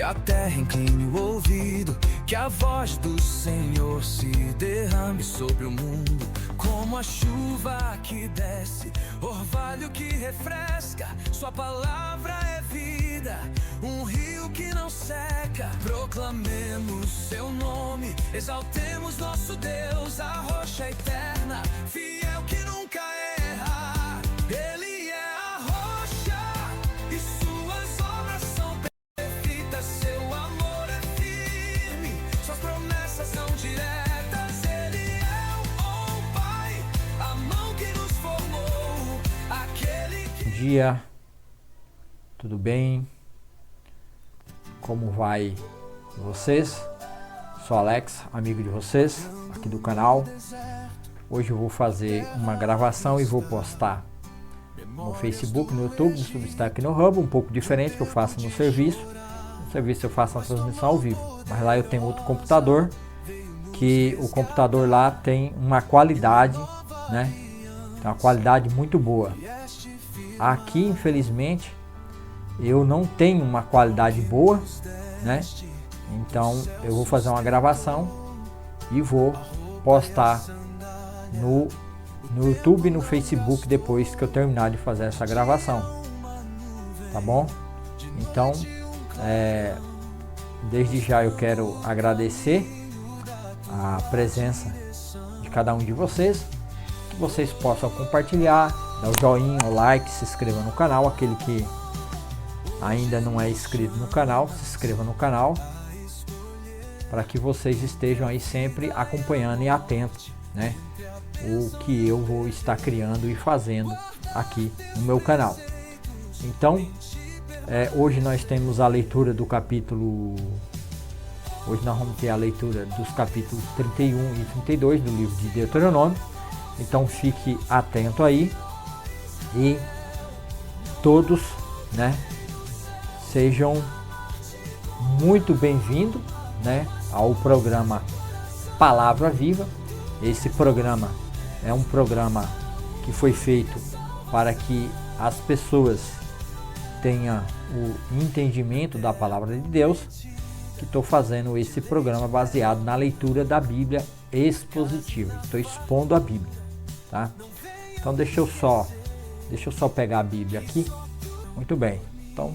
a terra incline o ouvido, que a voz do Senhor se derrame sobre o mundo, como a chuva que desce, orvalho que refresca. Sua palavra é vida, um rio que não seca. Proclamemos seu nome, exaltemos nosso Deus, a rocha eterna, fiel que nunca erra. Ele é a rocha e suas obras são perfeitas. Seu amor é firme, suas promessas são diretas. Ele é o bom Pai, a mão que nos formou, aquele que... Bom dia, tudo bem? Como vai vocês? Sou Alex, amigo de vocês, aqui do canal. Hoje eu vou fazer uma gravação e vou postar no Facebook, no YouTube, no Substack e no Hub, um pouco diferente que eu faço no serviço. No serviço eu faço uma transmissão ao vivo, mas lá eu tenho outro computador, que o computador lá tem uma qualidade, né? Tem uma qualidade muito boa. Aqui, infelizmente, eu não tenho uma qualidade boa, né? Então eu vou fazer uma gravação e vou postar no YouTube e no Facebook depois que eu terminar de fazer essa gravação, tá bom? Então desde já eu quero agradecer a presença de cada um de vocês, que vocês possam compartilhar, dar o joinha, o like, se inscreva no canal. Aquele que ainda não é inscrito no canal, se inscreva no canal, para que vocês estejam aí sempre acompanhando e atentos, né, o que eu vou estar criando e fazendo aqui no meu canal. Então, hoje nós temos a leitura do capítulo... Hoje nós vamos ter a leitura dos capítulos 31 e 32 do livro de Deuteronômio. Então fique atento aí e todos, né, sejam muito bem-vindos, né, ao programa Palavra Viva. Esse programa é um programa que foi feito para que as pessoas tenham o entendimento da palavra de Deus, que estou fazendo esse programa baseado na leitura da Bíblia expositiva. Estou expondo a Bíblia, tá? Então deixa eu só pegar a Bíblia aqui. Muito bem. Então,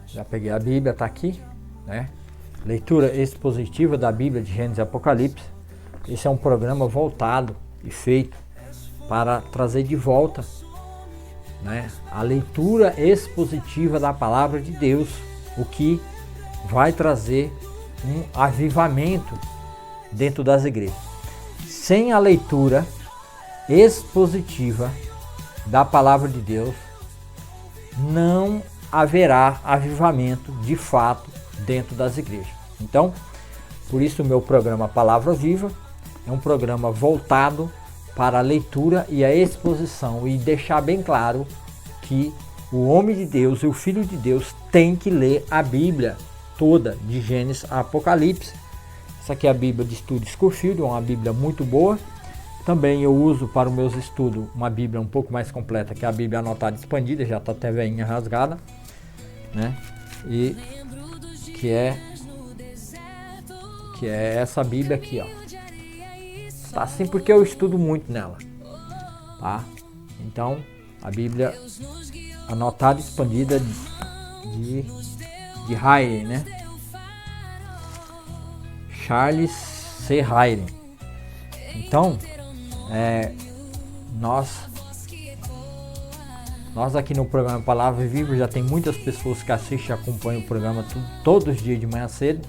já peguei a Bíblia, está aqui, né? Leitura expositiva da Bíblia de Gênesis e Apocalipse. Esse é um programa voltado e feito para trazer de volta, né, a leitura expositiva da palavra de Deus, o que vai trazer um avivamento dentro das igrejas. Sem a leitura expositiva da palavra de Deus, não haverá avivamento de fato dentro das igrejas. Então, por isso o meu programa Palavra Viva é um programa voltado para a leitura e a exposição, e deixar bem claro que o homem de Deus e o filho de Deus tem que ler a Bíblia toda, de Gênesis a Apocalipse. Essa aqui é a Bíblia de Estudo Scofield, uma Bíblia muito boa. Também eu uso para os meus estudos uma Bíblia um pouco mais completa, que é a Bíblia Anotada e Expandida, já está até velhinha rasgada, né? E que é essa Bíblia aqui, ó. Tá assim porque eu estudo muito nela, tá? Então, a Bíblia Anotada e Expandida de Hayden, né? Charles C. Hayden. Então, nós aqui no programa Palavra Viva já tem muitas pessoas que assistem e acompanham o programa todos os dias de manhã cedo.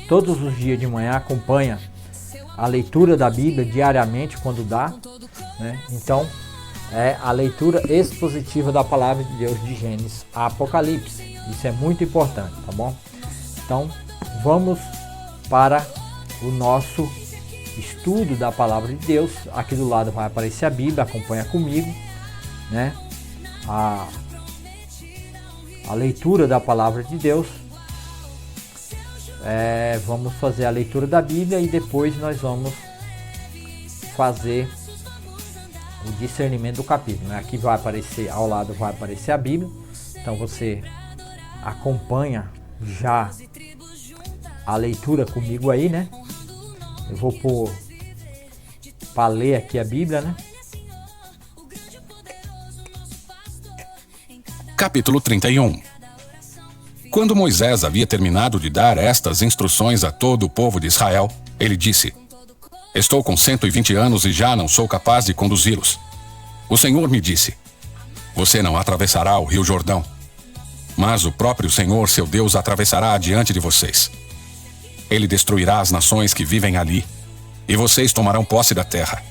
Todos os dias de manhã acompanha a leitura da Bíblia diariamente quando dá, né? Então, é a leitura expositiva da palavra de Deus de Gênesis a Apocalipse. Isso é muito importante, tá bom? Então, vamos para o nosso estudo da palavra de Deus. Aqui do lado vai aparecer a Bíblia, acompanha comigo, né? A leitura da palavra de Deus. Vamos fazer a leitura da Bíblia e depois nós vamos fazer o discernimento do capítulo, né? Aqui vai aparecer, ao lado vai aparecer a Bíblia. Então você acompanha já a leitura comigo aí, né? Eu vou pôr para ler aqui a Bíblia, né? Capítulo 31. Quando Moisés havia terminado de dar estas instruções a todo o povo de Israel, ele disse: Estou com 120 anos e já não sou capaz de conduzi-los. O Senhor me disse: Você não atravessará o rio Jordão, mas o próprio Senhor, seu Deus, atravessará adiante de vocês. Ele destruirá as nações que vivem ali, e vocês tomarão posse da terra.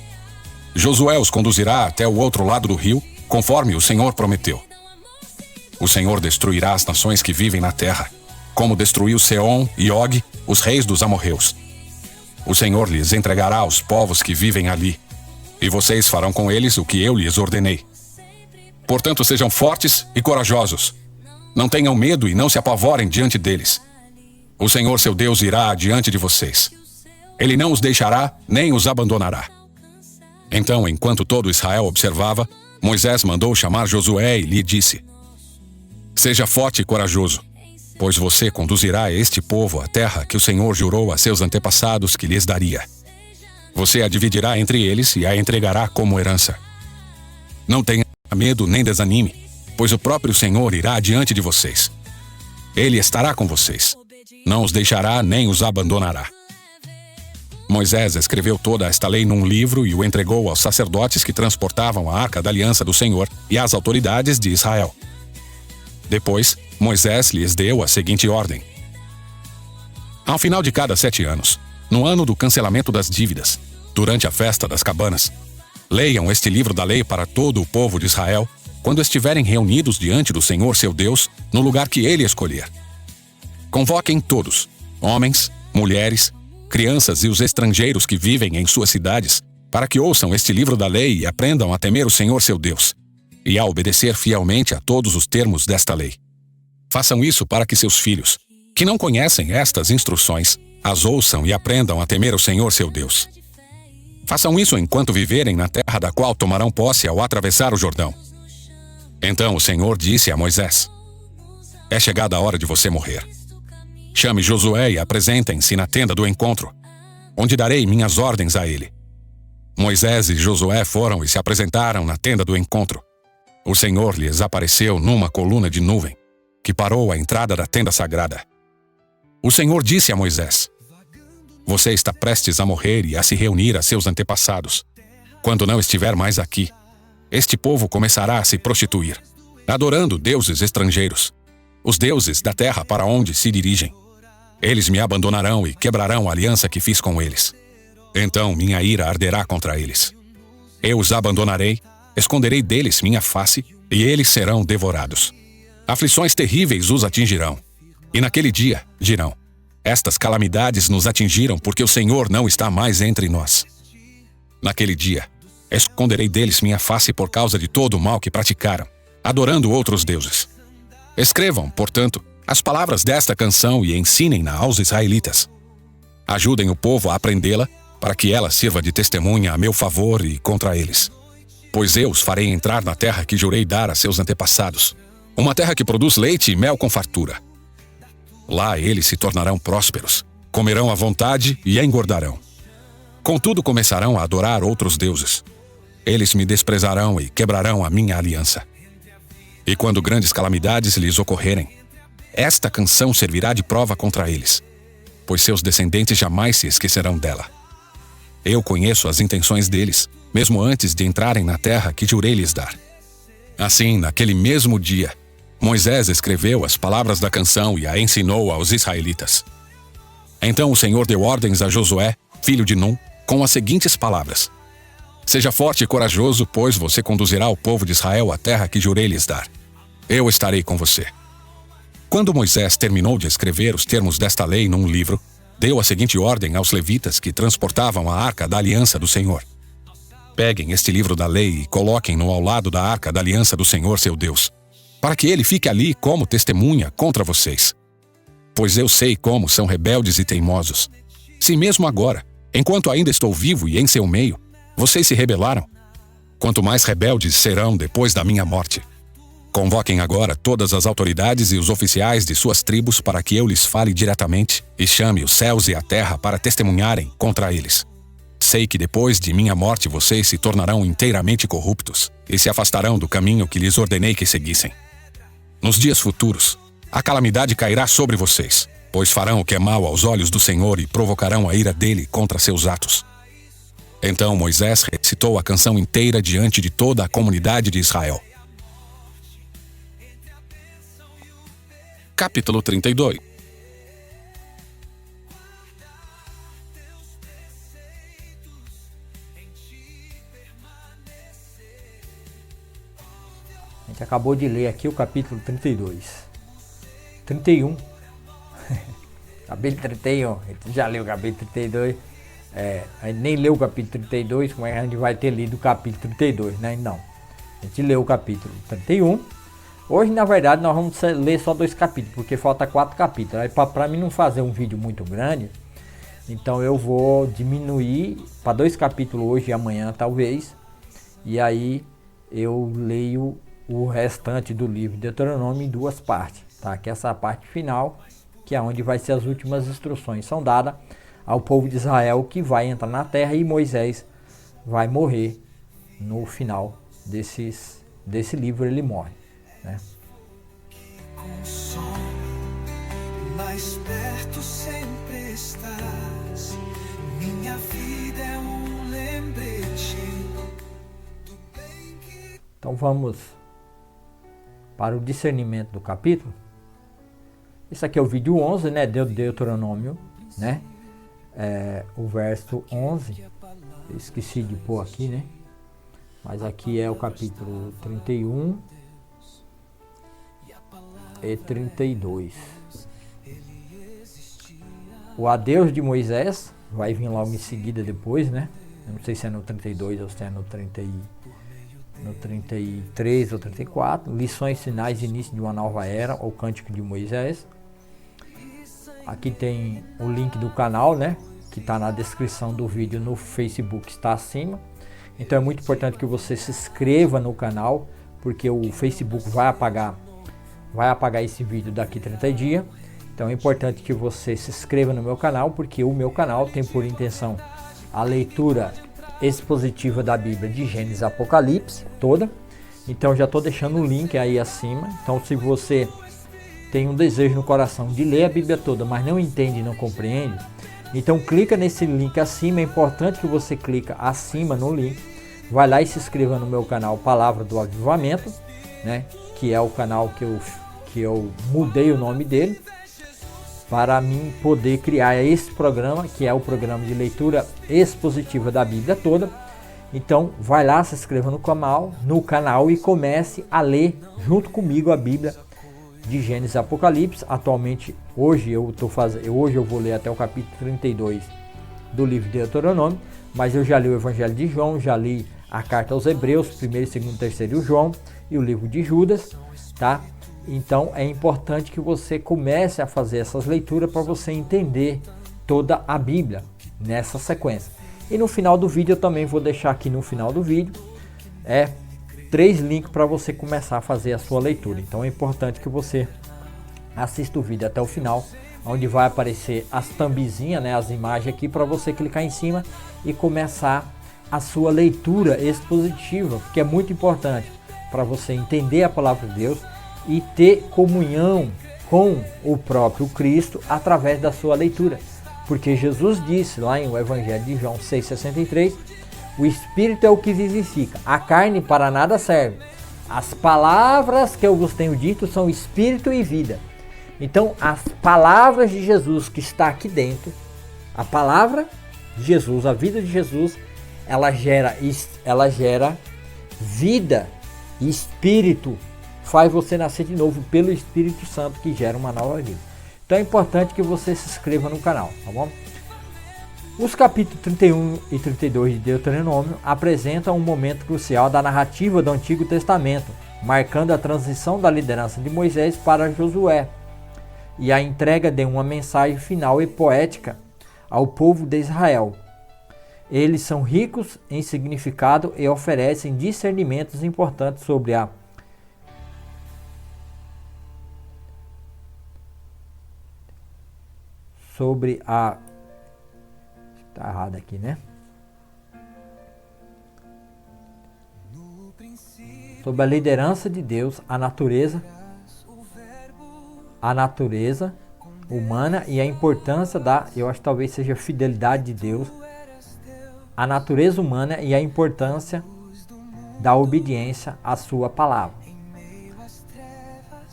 Josué os conduzirá até o outro lado do rio, conforme o Senhor prometeu. O Senhor destruirá as nações que vivem na terra, como destruiu Seom e Og, os reis dos amorreus. O Senhor lhes entregará aos povos que vivem ali, e vocês farão com eles o que eu lhes ordenei. Portanto, sejam fortes e corajosos. Não tenham medo e não se apavorem diante deles. O Senhor, seu Deus, irá adiante de vocês. Ele não os deixará, nem os abandonará. Então, enquanto todo Israel observava, Moisés mandou chamar Josué e lhe disse: Seja forte e corajoso, pois você conduzirá este povo à terra que o Senhor jurou a seus antepassados que lhes daria. Você a dividirá entre eles e a entregará como herança. Não tenha medo nem desanime, pois o próprio Senhor irá adiante de vocês. Ele estará com vocês. Não os deixará nem os abandonará. Moisés escreveu toda esta lei num livro e o entregou aos sacerdotes que transportavam a Arca da Aliança do Senhor e às autoridades de Israel. Depois, Moisés lhes deu a seguinte ordem: Ao final de cada 7 anos, no ano do cancelamento das dívidas, durante a festa das cabanas, leiam este livro da lei para todo o povo de Israel, quando estiverem reunidos diante do Senhor seu Deus, no lugar que ele escolher. Convoquem todos, homens, mulheres, crianças e os estrangeiros que vivem em suas cidades, para que ouçam este livro da lei e aprendam a temer o Senhor seu Deus, e a obedecer fielmente a todos os termos desta lei. Façam isso para que seus filhos, que não conhecem estas instruções, as ouçam e aprendam a temer o Senhor seu Deus. Façam isso enquanto viverem na terra da qual tomarão posse ao atravessar o Jordão. Então o Senhor disse a Moisés: É chegada a hora de você morrer. Chame Josué e apresentem-se na tenda do encontro, onde darei minhas ordens a ele. Moisés e Josué foram e se apresentaram na tenda do encontro. O Senhor lhes apareceu numa coluna de nuvem, que parou à entrada da tenda sagrada. O Senhor disse a Moisés: Você está prestes a morrer e a se reunir a seus antepassados. Quando não estiver mais aqui, este povo começará a se prostituir, adorando deuses estrangeiros, os deuses da terra para onde se dirigem. Eles me abandonarão e quebrarão a aliança que fiz com eles. Então minha ira arderá contra eles. Eu os abandonarei, esconderei deles minha face, e eles serão devorados. Aflições terríveis os atingirão. E naquele dia dirão: Estas calamidades nos atingiram porque o Senhor não está mais entre nós. Naquele dia, esconderei deles minha face por causa de todo o mal que praticaram, adorando outros deuses. Escrevam, portanto, as palavras desta canção e ensinem-na aos israelitas. Ajudem o povo a aprendê-la, para que ela sirva de testemunha a meu favor e contra eles. Pois eu os farei entrar na terra que jurei dar a seus antepassados, uma terra que produz leite e mel com fartura. Lá eles se tornarão prósperos, comerão à vontade e engordarão. Contudo começarão a adorar outros deuses. Eles me desprezarão e quebrarão a minha aliança. E quando grandes calamidades lhes ocorrerem, esta canção servirá de prova contra eles, pois seus descendentes jamais se esquecerão dela. Eu conheço as intenções deles, mesmo antes de entrarem na terra que jurei lhes dar. Assim, naquele mesmo dia, Moisés escreveu as palavras da canção e a ensinou aos israelitas. Então o Senhor deu ordens a Josué, filho de Num, com as seguintes palavras: Seja forte e corajoso, pois você conduzirá o povo de Israel à terra que jurei lhes dar. Eu estarei com você. Quando Moisés terminou de escrever os termos desta lei num livro, deu a seguinte ordem aos levitas que transportavam a Arca da Aliança do Senhor: Peguem este livro da lei e coloquem-no ao lado da Arca da Aliança do Senhor seu Deus, para que ele fique ali como testemunha contra vocês. Pois eu sei como são rebeldes e teimosos. Se mesmo agora, enquanto ainda estou vivo e em seu meio, vocês se rebelaram, quanto mais rebeldes serão depois da minha morte. Convoquem agora todas as autoridades e os oficiais de suas tribos para que eu lhes fale diretamente e chame os céus e a terra para testemunharem contra eles. Sei que depois de minha morte vocês se tornarão inteiramente corruptos e se afastarão do caminho que lhes ordenei que seguissem. Nos dias futuros, a calamidade cairá sobre vocês, pois farão o que é mal aos olhos do Senhor e provocarão a ira dele contra seus atos. Então Moisés recitou a canção inteira diante de toda a comunidade de Israel. Capítulo 32. A gente acabou de ler aqui o capítulo 32. 31. Capítulo 31. A gente já leu o capítulo 32. A gente nem leu o capítulo 32, como é que a gente vai ter lido o capítulo 32, né? Não. A gente leu o capítulo 31. Hoje, na verdade, nós vamos ler só 2 capítulos, porque falta 4 capítulos. Aí, para mim não fazer um vídeo muito grande, então eu vou diminuir para 2 capítulos hoje e amanhã, talvez. E aí eu leio o restante do livro de Deuteronômio em 2 partes, tá? Que essa parte final, que é onde vai ser as últimas instruções, são dadas ao povo de Israel que vai entrar na terra, e Moisés vai morrer no final desse livro, ele morre, né? Mais perto sempre estás, minha vida é um lembrete. Então vamos para o discernimento do capítulo. Esse aqui é o vídeo 11, né, de Deuteronômio, né? O verso 11, eu esqueci de pôr aqui, né? Mas aqui é o capítulo 31 e 32. O adeus de Moisés vai vir logo em seguida depois, né? Eu não sei se é no 32 ou se é no 33 ou 34. Lições finais de início de uma nova era, o cântico de Moisés. Aqui tem o link do canal, né? Que está na descrição do vídeo no Facebook, está acima. Então é muito importante que você se inscreva no canal, porque o Facebook vai apagar esse vídeo daqui a 30 dias. Então é importante que você se inscreva no meu canal, porque o meu canal tem por intenção a leitura expositiva da Bíblia de Gênesis e Apocalipse toda. Então já estou deixando o link aí acima. Então se você tem um desejo no coração de ler a Bíblia toda, mas não entende e não compreende, então clica nesse link acima. É importante que você clica acima no link, vai lá e se inscreva no meu canal Palavra do Avivamento, né? Que é o canal que eu mudei o nome dele para mim poder criar esse programa, que é o programa de leitura expositiva da Bíblia toda. Então vai lá, se inscreva no canal e comece a ler junto comigo a Bíblia de Gênesis e Apocalipse. Atualmente, hoje eu vou ler até o capítulo 32 do livro de Deuteronômio, mas eu já li o Evangelho de João, já li a carta aos Hebreus, 1º, 2º, 3º João e o livro de Judas, tá? Então é importante que você comece a fazer essas leituras para você entender toda a Bíblia nessa sequência. E no final do vídeo eu também vou deixar aqui no final do vídeo 3 links para você começar a fazer a sua leitura. Então é importante que você assista o vídeo até o final, onde vai aparecer as thumbzinhas, né, as imagens aqui, para você clicar em cima e começar a sua leitura expositiva, porque é muito importante para você entender a palavra de Deus e ter comunhão com o próprio Cristo através da sua leitura. Porque Jesus disse lá em o Evangelho de João 6,63, o Espírito é o que vivifica, a carne para nada serve. As palavras que eu vos tenho dito são Espírito e vida. Então as palavras de Jesus que está aqui dentro, a palavra de Jesus, a vida de Jesus, ela gera vida e Espírito, faz você nascer de novo pelo Espírito Santo, que gera uma nova vida. Então é importante que você se inscreva no canal, tá bom? Os capítulos 31 e 32 de Deuteronômio apresentam um momento crucial da narrativa do Antigo Testamento, marcando a transição da liderança de Moisés para Josué e a entrega de uma mensagem final e poética ao povo de Israel. Eles são ricos em significado e oferecem discernimentos importantes sobre a sobre a... Tá errado aqui, né? Sobre a liderança de Deus, a natureza humana e a importância da, eu acho que talvez seja a fidelidade de Deus, a natureza humana e a importância da obediência à sua palavra.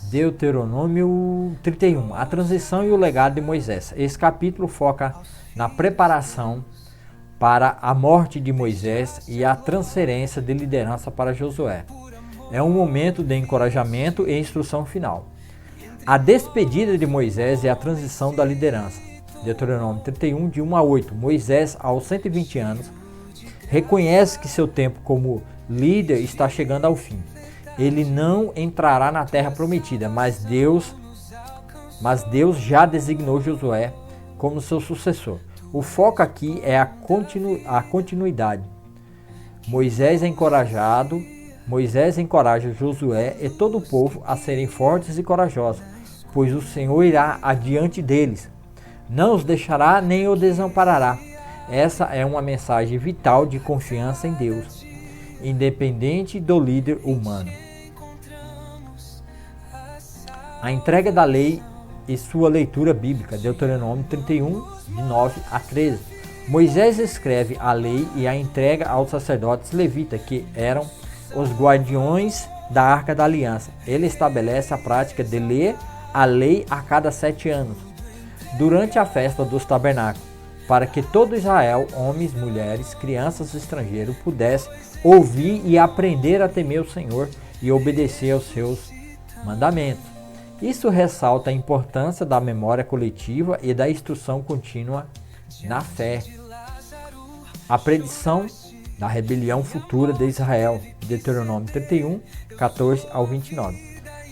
Deuteronômio 31, a transição e o legado de Moisés. Esse capítulo foca na preparação para a morte de Moisés e a transferência de liderança para Josué. É um momento de encorajamento e instrução final. A despedida de Moisés e a transição da liderança. Deuteronômio 31, de 1 a 8. Moisés, aos 120 anos, reconhece que seu tempo como líder está chegando ao fim. Ele não entrará na terra prometida, mas Deus já designou Josué como seu sucessor. O foco aqui é a continuidade. Moisés encoraja Josué e todo o povo a serem fortes e corajosos, pois o Senhor irá adiante deles. Não os deixará nem os desamparará. Essa é uma mensagem vital de confiança em Deus, independente do líder humano. A entrega da lei e sua leitura bíblica, Deuteronômio 31, de 9 a 13. Moisés escreve a lei e a entrega aos sacerdotes levitas, que eram os guardiões da Arca da Aliança. Ele estabelece a prática de ler a lei a cada 7 anos, durante a festa dos tabernáculos, para que todo Israel, homens, mulheres, crianças e estrangeiros, pudesse ouvir e aprender a temer o Senhor e obedecer aos seus mandamentos. Isso ressalta a importância da memória coletiva e da instrução contínua na fé. A predição da rebelião futura de Israel, Deuteronômio 31, 14 ao 29.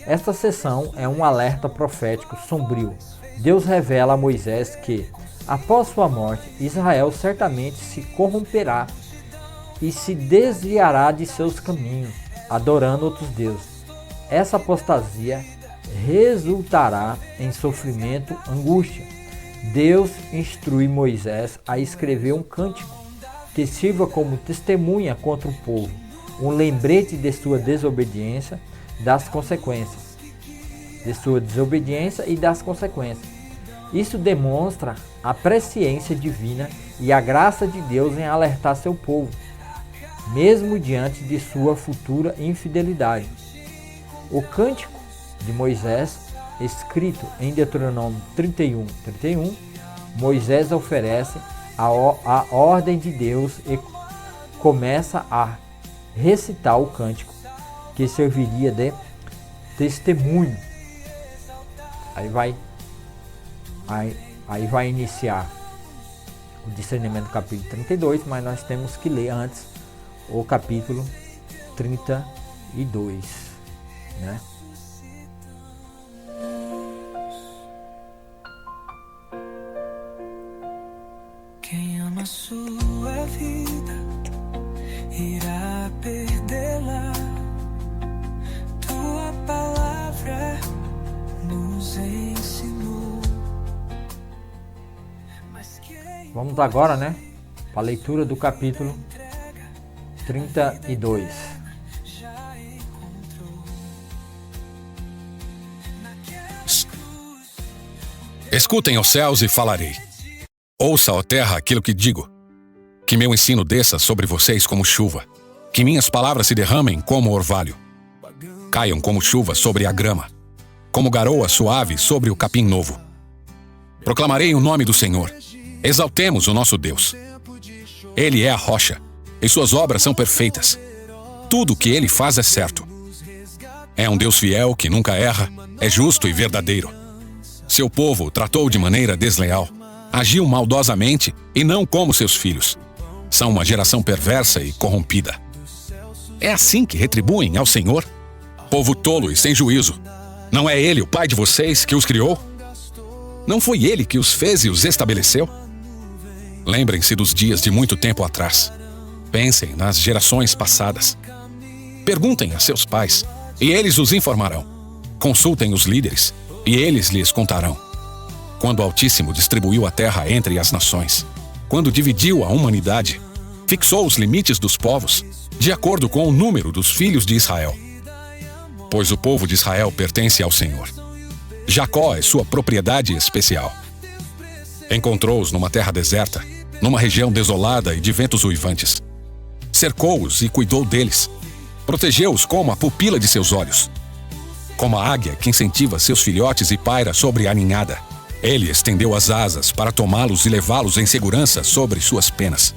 Esta seção é um alerta profético sombrio. Deus revela a Moisés que, após sua morte, Israel certamente se corromperá e se desviará de seus caminhos, adorando outros deuses. Essa apostasia resultará em sofrimento, angústia. Deus instrui Moisés a escrever um cântico que sirva como testemunha contra o povo, um lembrete de sua desobediência, das consequências. Isso demonstra a presciência divina e a graça de Deus em alertar seu povo, mesmo diante de sua futura infidelidade. O cântico de Moisés, escrito em Deuteronômio 31, Moisés oferece a ordem de Deus e começa a recitar o cântico, que serviria de testemunho. Aí vai iniciar o discernimento do capítulo 32, mas nós temos que ler antes o capítulo 32, né? Quem ama sua vida irá perdê-la. Tua palavra nos ensinou. Vamos agora, né, para a leitura do capítulo 32. Escutem os céus e falarei. Ouça, ó terra, aquilo que digo. Que meu ensino desça sobre vocês como chuva. Que minhas palavras se derramem como orvalho. Caiam como chuva sobre a grama. Como garoa suave sobre o capim novo. Proclamarei o nome do Senhor. Exaltemos o nosso Deus. Ele é a rocha, e suas obras são perfeitas. Tudo o que ele faz é certo. É um Deus fiel que nunca erra, é justo e verdadeiro. Seu povo o tratou de maneira desleal. Agiu maldosamente e não como seus filhos. São uma geração perversa e corrompida. É assim que retribuem ao Senhor? Povo tolo e sem juízo. Não é Ele o Pai de vocês que os criou? Não foi Ele que os fez e os estabeleceu? Lembrem-se dos dias de muito tempo atrás. Pensem nas gerações passadas. Perguntem a seus pais, e eles os informarão. Consultem os líderes, e eles lhes contarão. quando o Altíssimo distribuiu a terra entre as nações, quando dividiu a humanidade, fixou os limites dos povos, de acordo com o número dos filhos de Israel. Pois o povo de Israel pertence ao Senhor. Jacó é sua propriedade especial. Encontrou-os numa terra deserta, numa região desolada e de ventos uivantes. Cercou-os e cuidou deles. Protegeu-os como a pupila de seus olhos. Como a águia que incentiva seus filhotes e paira sobre a ninhada, ele estendeu as asas para tomá-los e levá-los em segurança sobre suas penas.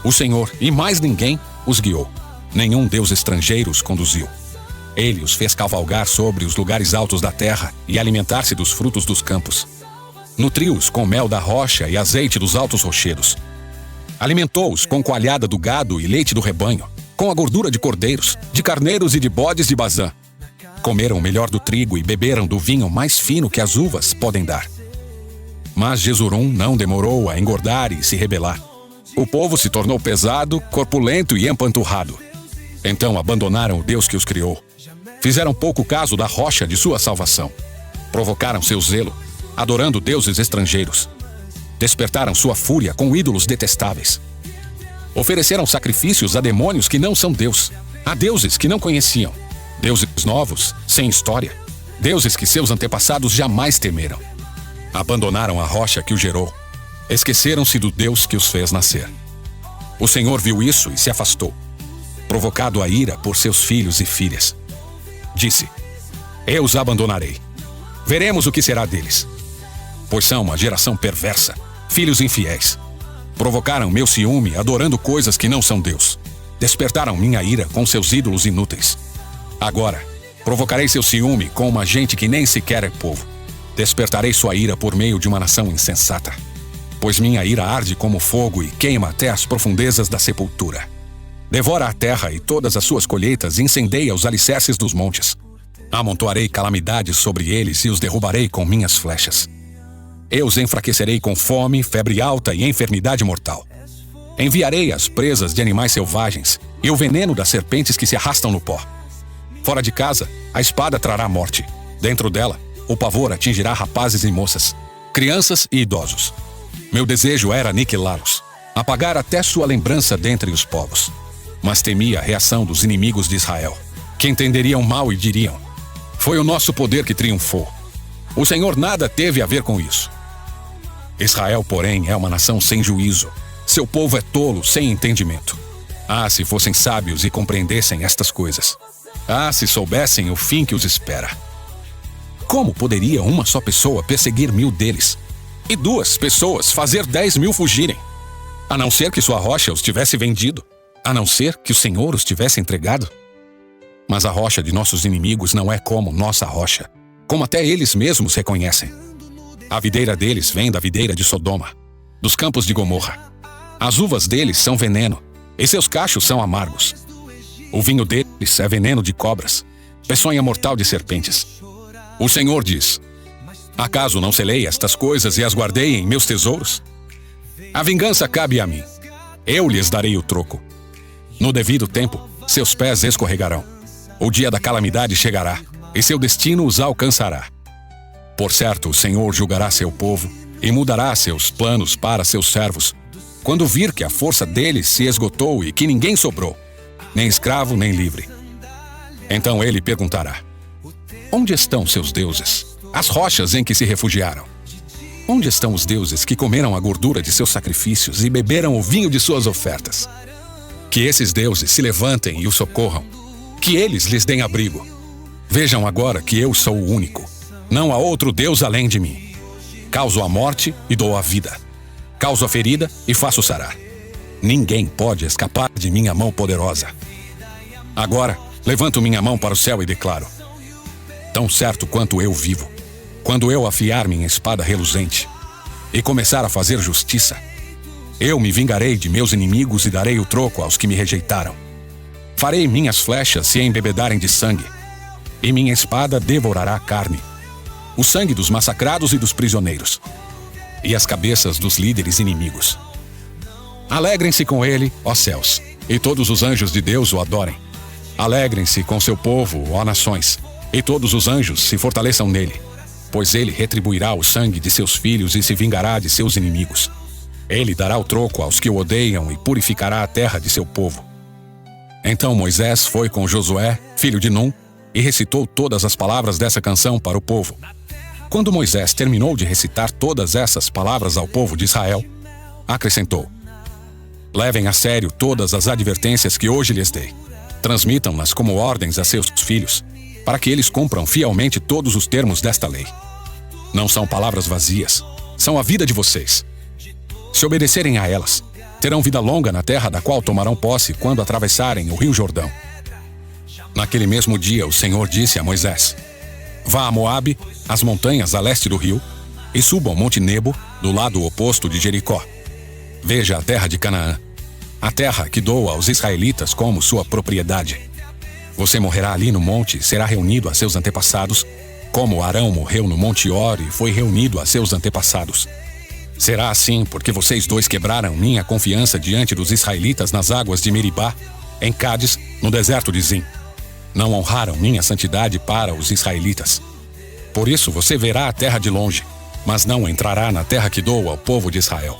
O Senhor, e mais ninguém, os guiou. Nenhum deus estrangeiro os conduziu. Ele os fez cavalgar sobre os lugares altos da terra e alimentar-se dos frutos dos campos. Nutriu-os com mel da rocha e azeite dos altos rochedos. Alimentou-os com coalhada do gado e leite do rebanho, com a gordura de cordeiros, de carneiros e de bodes de Bazã. Comeram o melhor do trigo e beberam do vinho mais fino que as uvas podem dar. Mas Jesurum não demorou a engordar e se rebelar. O povo se tornou pesado, corpulento e empanturrado. Então abandonaram o Deus que os criou. Fizeram pouco caso da rocha de sua salvação. Provocaram seu zelo, adorando deuses estrangeiros. Despertaram sua fúria com ídolos detestáveis. Ofereceram sacrifícios a demônios que não são Deus, a deuses que não conheciam. Deuses novos, sem história. Deuses que seus antepassados jamais temeram. Abandonaram a rocha que os gerou. Esqueceram-se do Deus que os fez nascer. O Senhor viu isso e se afastou, provocado a ira por seus filhos e filhas. Disse: Eu os abandonarei. Veremos o que será deles. Pois são uma geração perversa, filhos infiéis. Provocaram meu ciúme adorando coisas que não são Deus. Despertaram minha ira com seus ídolos inúteis. Agora, provocarei seu ciúme com uma gente que nem sequer é povo. Despertarei sua ira por meio de uma nação insensata. Pois minha ira arde como fogo e queima até as profundezas da sepultura. Devora a terra e todas as suas colheitas e incendeia os alicerces dos montes. Amontoarei calamidades sobre eles e os derrubarei com minhas flechas. Eu os enfraquecerei com fome, febre alta e enfermidade mortal. Enviarei as presas de animais selvagens e o veneno das serpentes que se arrastam no pó. Fora de casa, a espada trará morte. Dentro dela, o pavor atingirá rapazes e moças, crianças e idosos. Meu desejo era aniquilá-los, apagar até sua lembrança dentre os povos. Mas temia a reação dos inimigos de Israel, que entenderiam mal e diriam: Foi o nosso poder que triunfou. O Senhor nada teve a ver com isso. Israel, porém, é uma nação sem juízo. Seu povo é tolo, sem entendimento. Ah, se fossem sábios e compreendessem estas coisas. Ah, se soubessem o fim que os espera. Como poderia uma só pessoa perseguir 1000 deles? E 2 pessoas fazer 10.000 fugirem? A não ser que sua rocha os tivesse vendido. A não ser que o Senhor os tivesse entregado. Mas a rocha de nossos inimigos não é como nossa rocha, como até eles mesmos reconhecem. A videira deles vem da videira de Sodoma, dos campos de Gomorra. As uvas deles são veneno, e seus cachos são amargos. O vinho deles é veneno de cobras, peçonha mortal de serpentes. O Senhor diz: Acaso não selei estas coisas e as guardei em meus tesouros? A vingança cabe a mim. Eu lhes darei o troco. No devido tempo, seus pés escorregarão. O dia da calamidade chegará, e seu destino os alcançará. Por certo, o Senhor julgará seu povo e mudará seus planos para seus servos, quando vir que a força deles se esgotou e que ninguém sobrou, nem escravo nem livre. Então ele perguntará: Onde estão seus deuses, as rochas em que se refugiaram? Onde estão os deuses que comeram a gordura de seus sacrifícios e beberam o vinho de suas ofertas? Que esses deuses se levantem e o socorram, que eles lhes deem abrigo. Vejam agora que eu sou o único. Não há outro Deus além de mim. Causo a morte e dou a vida. Causo a ferida e faço sarar. Ninguém pode escapar de minha mão poderosa. Agora, levanto minha mão para o céu e declaro: Tão certo quanto eu vivo, quando eu afiar minha espada reluzente e começar a fazer justiça, eu me vingarei de meus inimigos e darei o troco aos que me rejeitaram. Farei minhas flechas se embebedarem de sangue, e minha espada devorará a carne, o sangue dos massacrados e dos prisioneiros, e as cabeças dos líderes inimigos. Alegrem-se com ele, ó céus, e todos os anjos de Deus o adorem. Alegrem-se com seu povo, ó nações, e todos os anjos se fortaleçam nele. pois ele retribuirá o sangue de seus filhos e se vingará de seus inimigos. Ele dará o troco aos que o odeiam e purificará a terra de seu povo. Então Moisés foi com Josué, filho de Num, e recitou todas as palavras dessa canção para o povo. Quando Moisés terminou de recitar todas essas palavras ao povo de Israel, acrescentou: levem a sério todas as advertências que hoje lhes dei. Transmitam-nas como ordens a seus filhos, para que eles cumpram fielmente todos os termos desta lei. Não são palavras vazias, são a vida de vocês. Se obedecerem a elas, terão vida longa na terra da qual tomarão posse quando atravessarem o rio Jordão. Naquele mesmo dia o Senhor disse a Moisés: vá a Moabe, às montanhas a leste do rio, e suba ao Monte Nebo, do lado oposto de Jericó. Veja a terra de Canaã, a terra que dou aos israelitas como sua propriedade. Você morrerá ali no monte e será reunido a seus antepassados, como Arão morreu no Monte Hor e foi reunido a seus antepassados. Será assim porque vocês dois quebraram minha confiança diante dos israelitas nas águas de Meribá, em Cádiz, no deserto de Zim. Não honraram minha santidade para os israelitas. Por isso você verá a terra de longe, mas não entrará na terra que dou ao povo de Israel.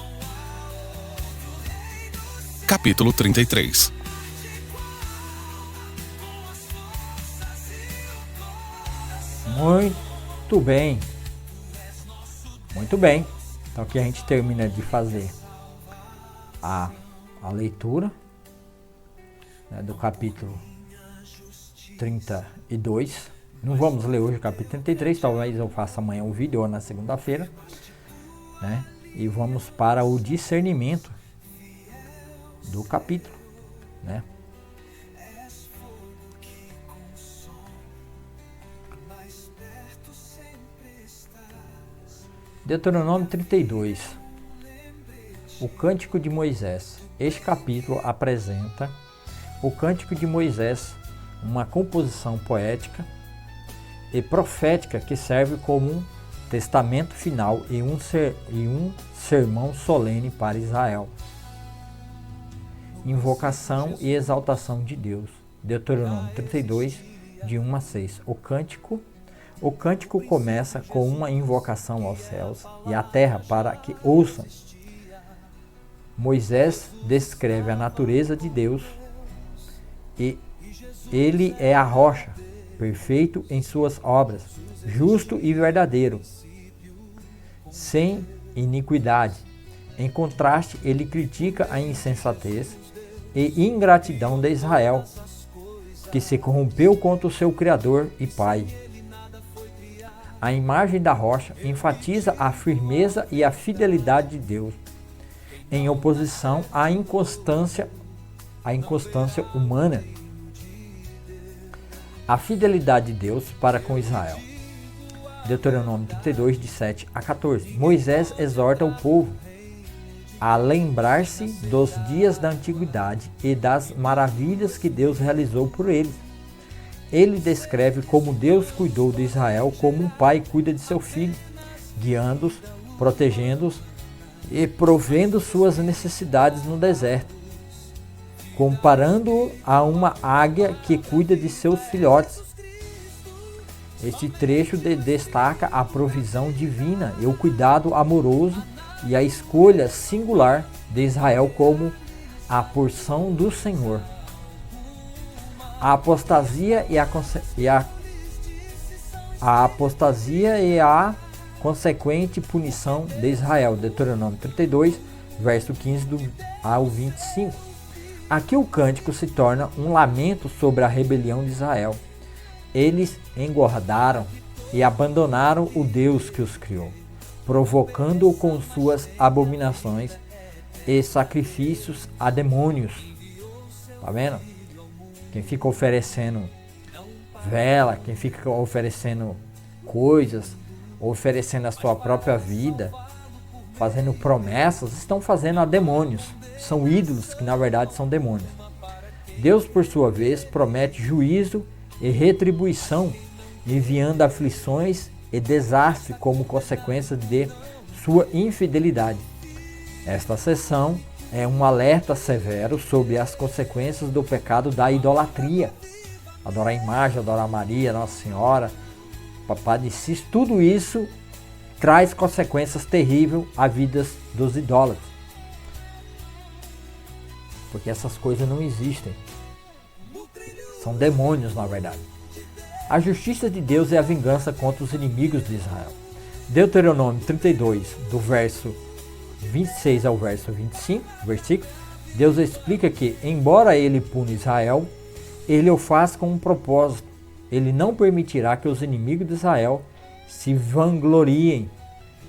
Capítulo 33. Muito bem. Muito bem. Então aqui a gente termina de fazer a leitura, né, do capítulo 32. Não vamos ler hoje o capítulo 33, talvez eu faça amanhã um vídeo ou na segunda-feira, né? E vamos para o discernimento do capítulo, né? Deuteronômio 32. O Cântico de Moisés. Este capítulo apresenta o Cântico de Moisés, uma composição poética e profética que serve como um testamento final e um sermão solene para Israel. Invocação e exaltação de Deus. Deuteronômio 32, de 1 a 6. O cântico começa com uma invocação aos céus e à terra para que ouçam. Moisés descreve a natureza de Deus e ele é a rocha, perfeito em suas obras, justo e verdadeiro, sem iniquidade. Em contraste, ele critica a insensatez e ingratidão de Israel, que se corrompeu contra o seu Criador e Pai. A imagem da rocha enfatiza a firmeza e a fidelidade de Deus, em oposição à inconstância humana. A fidelidade de Deus para com Israel. Deuteronômio 32, de 7 a 14. Moisés exorta o povo a lembrar-se dos dias da antiguidade e das maravilhas que Deus realizou por eles. Ele descreve como Deus cuidou de Israel como um pai cuida de seu filho, guiando-os, protegendo-os e provendo suas necessidades no deserto, comparando-o a uma águia que cuida de seus filhotes. Este trecho destaca a provisão divina e o cuidado amoroso e a escolha singular de Israel como a porção do Senhor. A apostasia e a consequente punição de Israel. Deuteronômio 32, verso 15 ao 25. Aqui o cântico se torna um lamento sobre a rebelião de Israel. Eles engordaram e abandonaram o Deus que os criou, provocando-o com suas abominações e sacrifícios a demônios. Tá vendo? Quem fica oferecendo vela, quem fica oferecendo coisas, oferecendo a sua própria vida, fazendo promessas, estão fazendo a demônios. São ídolos que na verdade são demônios. Deus, por sua vez, promete juízo e retribuição, enviando aflições e desastre como consequência de sua infidelidade. Esta seção é um alerta severo sobre as consequências do pecado da idolatria. Adorar a imagem, adorar Maria, Nossa Senhora, papadicice, tudo isso traz consequências terríveis à vida dos idólatras. Porque essas coisas não existem. São demônios, na verdade. A justiça de Deus é a vingança contra os inimigos de Israel. Deuteronômio 32, do verso 26 ao verso 25, versículo, Deus explica que, embora ele pune Israel, ele o faz com um propósito. Ele não permitirá que os inimigos de Israel se vangloriem,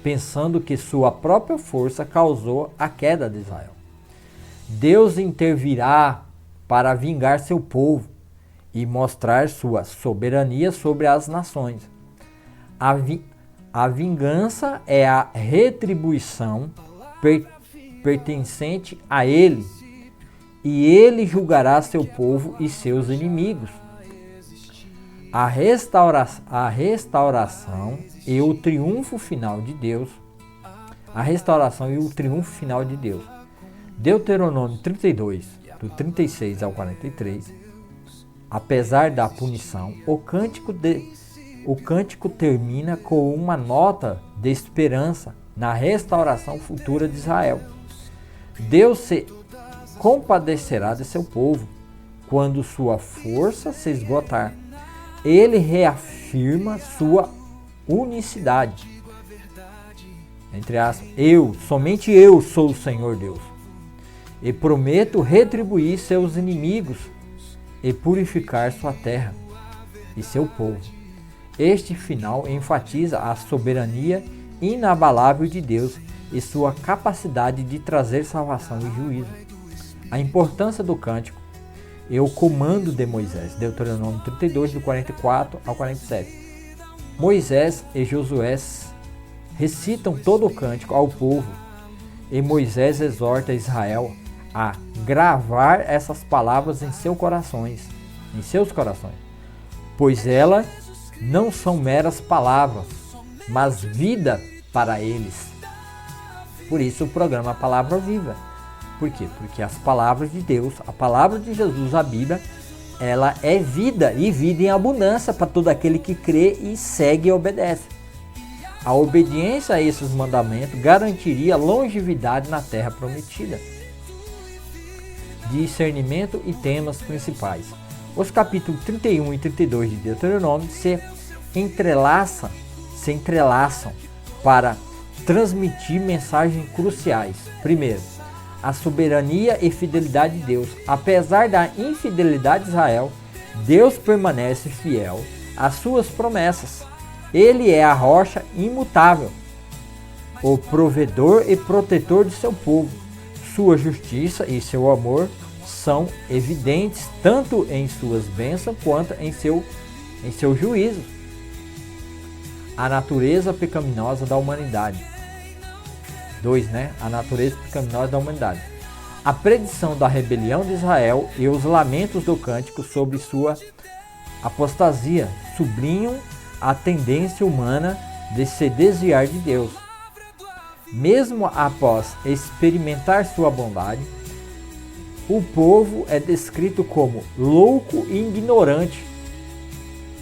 pensando que sua própria força causou a queda de Israel. Deus intervirá para vingar seu povo e mostrar sua soberania sobre as nações. A vingança é a retribuição pertencente a ele, e ele julgará seu povo e seus inimigos. A restauração e o triunfo final de Deus. A restauração e o triunfo final de Deus. Deuteronômio 32, do 36 ao 43. Apesar da punição, o cântico termina com uma nota de esperança na restauração futura de Israel. Deus se compadecerá de seu povo quando sua força se esgotar. Ele reafirma sua unicidade. Entre aspas, somente eu sou o Senhor Deus. E prometo retribuir seus inimigos e purificar sua terra e seu povo. Este final enfatiza a soberania inabalável de Deus e sua capacidade de trazer salvação e juízo. A importância do cântico e o comando de Moisés. Deuteronômio 32, do 44 ao 47. Moisés e Josué recitam todo o cântico ao povo e Moisés exorta Israel a gravar essas palavras em seus corações, pois elas não são meras palavras, mas vida para eles. Por isso o programa Palavra Viva. Por quê? Porque as palavras de Deus, a palavra de Jesus, a Bíblia, ela é vida e vida em abundância para todo aquele que crê e segue e obedece. A obediência a esses mandamentos garantiria longevidade na terra prometida. Discernimento e temas principais. Os capítulos 31 e 32 de Deuteronômio se entrelaçam para transmitir mensagens cruciais. Primeiro, a soberania e fidelidade de Deus. Apesar da infidelidade de Israel, Deus permanece fiel às suas promessas. Ele é a rocha imutável, o provedor e protetor de seu povo. Sua justiça e seu amor são evidentes tanto em suas bênçãos quanto em seu juízo. A natureza pecaminosa da humanidade. 2. A natureza pecaminosa da humanidade. A predição da rebelião de Israel e os lamentos do cântico sobre sua apostasia sublinham a tendência humana de se desviar de Deus. Mesmo após experimentar sua bondade, o povo é descrito como louco e ignorante.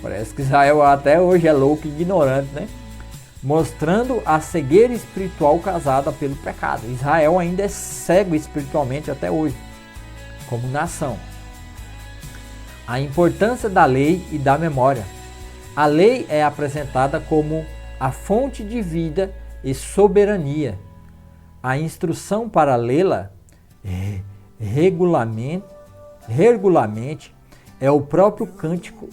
Parece que Israel até hoje é louco e ignorante, né? Mostrando a cegueira espiritual causada pelo pecado. Israel ainda é cego espiritualmente até hoje, como nação. A importância da lei e da memória. A lei é apresentada como a fonte de vida e soberania. A instrução para lê-la regularmente é o próprio cântico.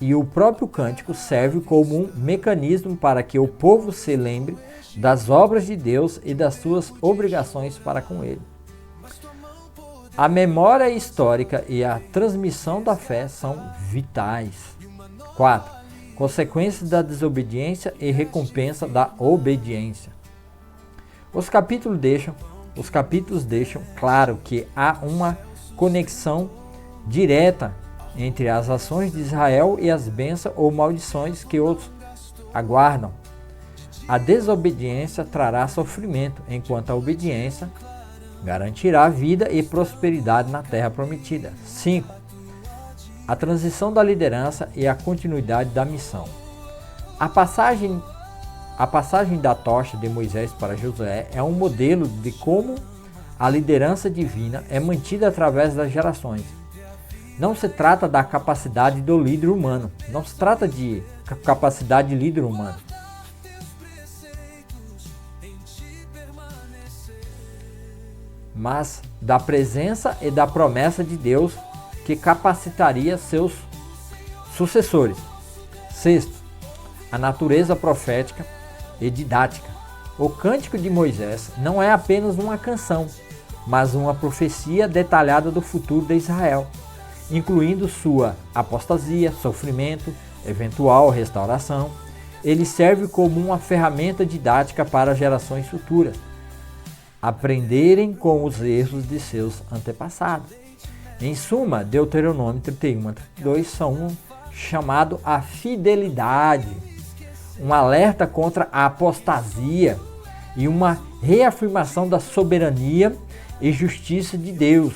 E o próprio cântico serve como um mecanismo para que o povo se lembre das obras de Deus e das suas obrigações para com ele. A memória histórica e a transmissão da fé são vitais. 4. Consequências da desobediência e recompensa da obediência. Os capítulos deixam claro que há uma conexão direta entre as ações de Israel e as bênçãos ou maldições que os aguardam. A desobediência trará sofrimento, enquanto a obediência garantirá vida e prosperidade na terra prometida. 5. a transição da liderança e a continuidade da missão. A passagem da tocha de Moisés para Josué é um modelo de como a liderança divina é mantida através das gerações. Não se trata da capacidade do líder humano, não se trata de capacidade de líder humano, mas da presença e da promessa de Deus que capacitaria seus sucessores. Sexto, a natureza profética e didática. O Cântico de Moisés não é apenas uma canção, mas uma profecia detalhada do futuro de Israel, incluindo sua apostasia, sofrimento, eventual restauração. Ele serve como uma ferramenta didática para gerações futuras aprenderem com os erros de seus antepassados. Em suma, Deuteronômio 31 a 32 são um chamado à fidelidade, um alerta contra a apostasia e uma reafirmação da soberania e justiça de Deus,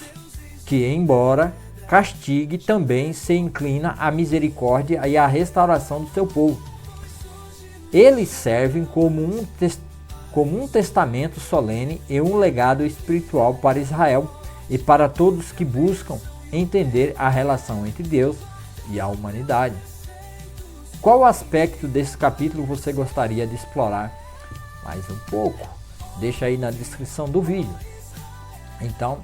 que, embora castigue, também se inclina à misericórdia e à restauração do seu povo. Eles servem como um testamento solene e um legado espiritual para Israel e para todos que buscam entender a relação entre Deus e a humanidade. Qual aspecto desse capítulo você gostaria de explorar mais um pouco? Deixa aí na descrição do vídeo. Então,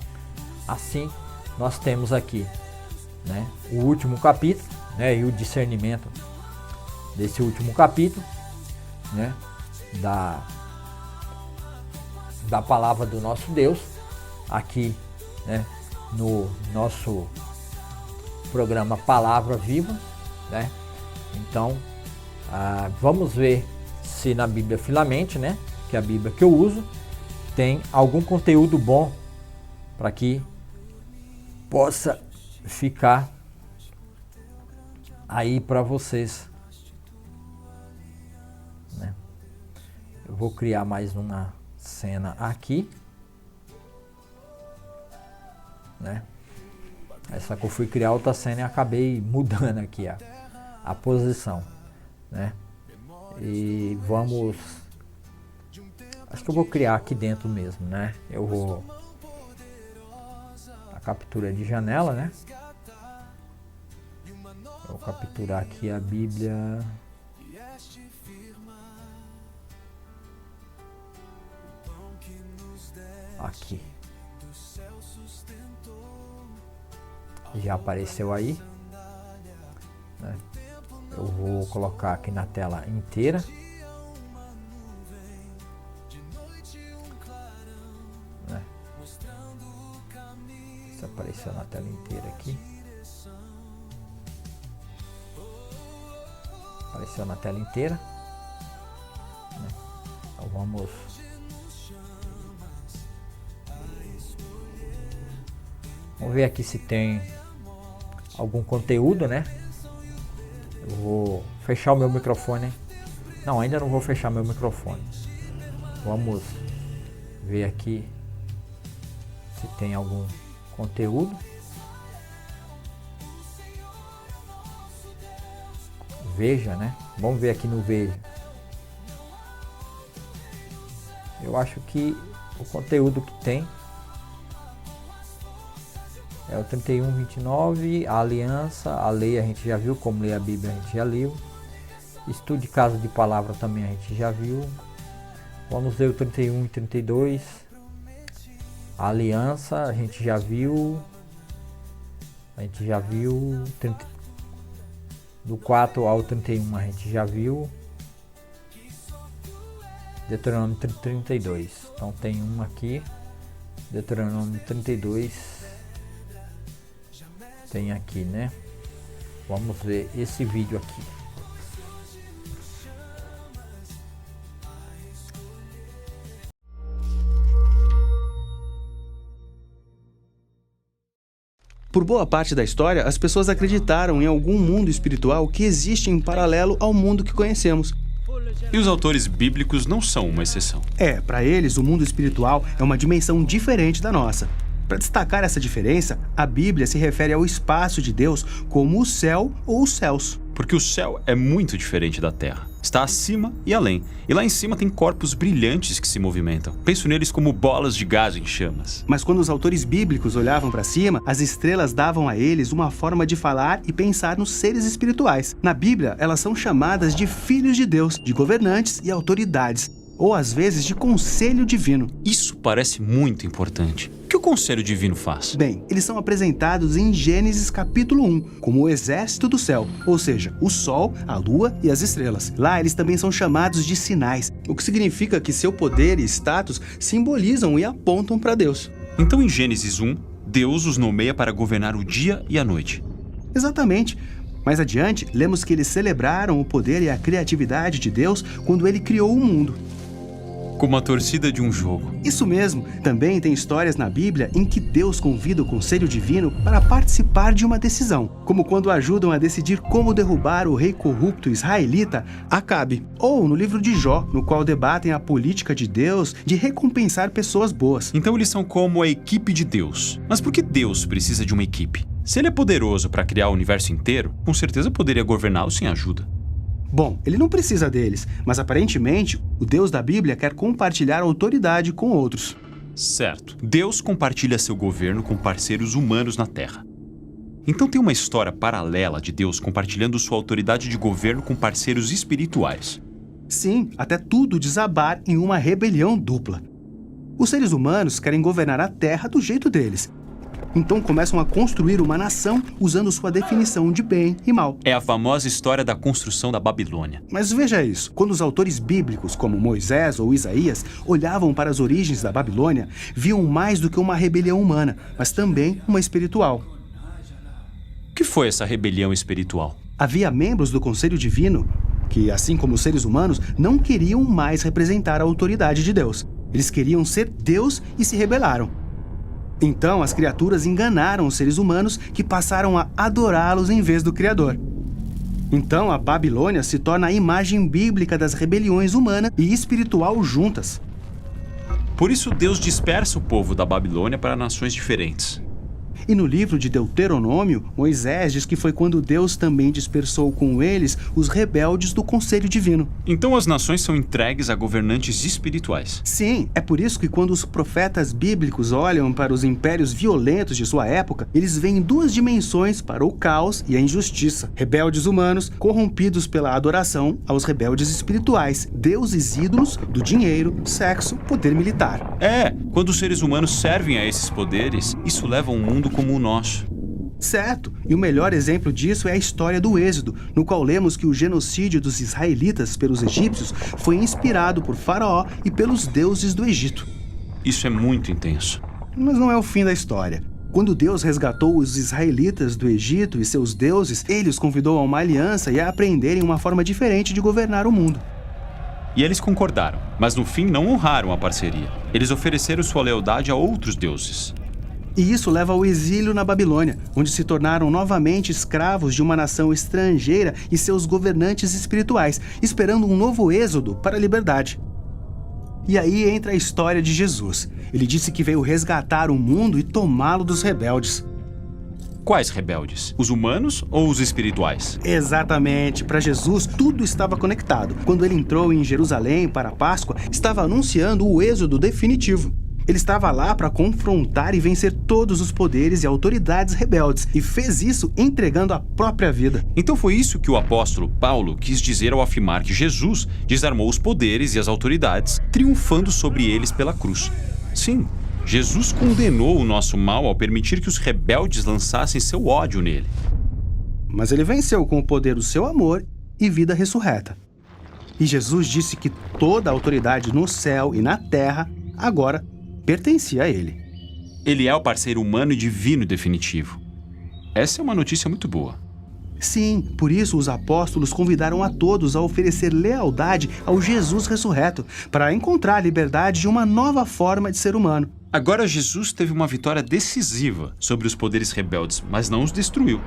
assim nós temos aqui, né, o último capítulo, né, e o discernimento desse último capítulo, né, da palavra do nosso Deus, aqui, né, no nosso programa Palavra Viva, né? Então, vamos ver se na Bíblia Filamente, né, que é a Bíblia que eu uso, tem algum conteúdo bom para que possa ficar aí para vocês, né? Eu vou criar mais uma cena aqui, né? Essa que eu fui criar outra cena e acabei mudando aqui a posição, né? E vamos, acho que eu vou criar aqui dentro mesmo, né? Eu vou a captura de janela, né? Eu vou capturar aqui a Bíblia. Aqui. Já apareceu aí, né? Eu vou colocar aqui na tela inteira, né? Se apareceu na tela inteira aqui, apareceu na tela inteira, né? Então vamos ver aqui se tem algum conteúdo, né? Eu vou fechar o meu microfone. Não, ainda não vou fechar meu microfone. Vamos ver aqui se tem algum conteúdo. Veja, né? Vamos ver aqui no Veja. Eu acho que o conteúdo que tem é o 31:29, a aliança, a lei a gente já viu, como ler a Bíblia a gente já leu. Estude casa de palavra também a gente já viu. Vamos ler o 31 e 32. A aliança a gente já viu. Do 4 ao 31 a gente já viu. Deuteronômio 32. Então tem um aqui. Deuteronômio 32. Tem aqui, né? Vamos ver esse vídeo aqui. Por boa parte da história, as pessoas acreditaram em algum mundo espiritual que existe em paralelo ao mundo que conhecemos. E os autores bíblicos não são uma exceção. Para eles, o mundo espiritual é uma dimensão diferente da nossa. Para destacar essa diferença, a Bíblia se refere ao espaço de Deus como o céu ou os céus. Porque o céu é muito diferente da terra. Está acima e além. E lá em cima tem corpos brilhantes que se movimentam. Penso neles como bolas de gás em chamas. Mas quando os autores bíblicos olhavam para cima, as estrelas davam a eles uma forma de falar e pensar nos seres espirituais. Na Bíblia, elas são chamadas de filhos de Deus, de governantes e autoridades, ou às vezes de conselho divino. Isso parece muito importante. O que o conselho divino faz? Bem, eles são apresentados em Gênesis capítulo 1, como o exército do céu, ou seja, o sol, a lua e as estrelas. Lá eles também são chamados de sinais, o que significa que seu poder e status simbolizam e apontam para Deus. Então em Gênesis 1, Deus os nomeia para governar o dia e a noite. Exatamente. Mais adiante, lemos que eles celebraram o poder e a criatividade de Deus quando ele criou o mundo. Como a torcida de um jogo. Isso mesmo. Também tem histórias na Bíblia em que Deus convida o conselho divino para participar de uma decisão, como quando ajudam a decidir como derrubar o rei corrupto israelita Acabe, ou no livro de Jó, no qual debatem a política de Deus de recompensar pessoas boas. Então eles são como a equipe de Deus. Mas por que Deus precisa de uma equipe? Se ele é poderoso para criar o universo inteiro, com certeza poderia governá-lo sem ajuda. Bom, ele não precisa deles, mas aparentemente o Deus da Bíblia quer compartilhar autoridade com outros. Certo. Deus compartilha seu governo com parceiros humanos na Terra. Então tem uma história paralela de Deus compartilhando sua autoridade de governo com parceiros espirituais. Sim, até tudo desabar em uma rebelião dupla. Os seres humanos querem governar a Terra do jeito deles. Então começam a construir uma nação usando sua definição de bem e mal. É a famosa história da construção da Babilônia. Mas veja isso, quando os autores bíblicos, como Moisés ou Isaías, olhavam para as origens da Babilônia, viam mais do que uma rebelião humana, mas também uma espiritual. O que foi essa rebelião espiritual? Havia membros do Conselho Divino que, assim como os seres humanos, não queriam mais representar a autoridade de Deus. Eles queriam ser Deus e se rebelaram. Então, as criaturas enganaram os seres humanos que passaram a adorá-los em vez do Criador. Então, a Babilônia se torna a imagem bíblica das rebeliões humana e espiritual juntas. Por isso, Deus dispersa o povo da Babilônia para nações diferentes. E no livro de Deuteronômio, Moisés diz que foi quando Deus também dispersou com eles os rebeldes do Conselho Divino. Então as nações são entregues a governantes espirituais. Sim, é por isso que quando os profetas bíblicos olham para os impérios violentos de sua época, eles veem duas dimensões para o caos e a injustiça. Rebeldes humanos corrompidos pela adoração aos rebeldes espirituais, deuses ídolos do dinheiro, sexo, poder militar. Quando os seres humanos servem a esses poderes, isso leva a um mundo como o nosso. Certo, e o melhor exemplo disso é a história do Êxodo, no qual lemos que o genocídio dos israelitas pelos egípcios foi inspirado por Faraó e pelos deuses do Egito. Isso é muito intenso. Mas não é o fim da história. Quando Deus resgatou os israelitas do Egito e seus deuses, ele os convidou a uma aliança e a aprenderem uma forma diferente de governar o mundo. E eles concordaram, mas no fim não honraram a parceria. Eles ofereceram sua lealdade a outros deuses. E isso leva ao exílio na Babilônia, onde se tornaram novamente escravos de uma nação estrangeira e seus governantes espirituais, esperando um novo êxodo para a liberdade. E aí entra a história de Jesus. Ele disse que veio resgatar o mundo e tomá-lo dos rebeldes. Quais rebeldes? Os humanos ou os espirituais? Exatamente. Para Jesus, tudo estava conectado. Quando ele entrou em Jerusalém para a Páscoa, estava anunciando o êxodo definitivo. Ele estava lá para confrontar e vencer todos os poderes e autoridades rebeldes, e fez isso entregando a própria vida. Então foi isso que o apóstolo Paulo quis dizer ao afirmar que Jesus desarmou os poderes e as autoridades, triunfando sobre eles pela cruz. Sim, Jesus condenou o nosso mal ao permitir que os rebeldes lançassem seu ódio nele. Mas ele venceu com o poder do seu amor e vida ressurreta. E Jesus disse que toda a autoridade no céu e na terra agora pertencia a ele. Ele é o parceiro humano e divino definitivo. Essa é uma notícia muito boa. Sim, por isso os apóstolos convidaram a todos a oferecer lealdade ao Jesus ressurreto, para encontrar a liberdade de uma nova forma de ser humano. Agora Jesus teve uma vitória decisiva sobre os poderes rebeldes, mas não os destruiu.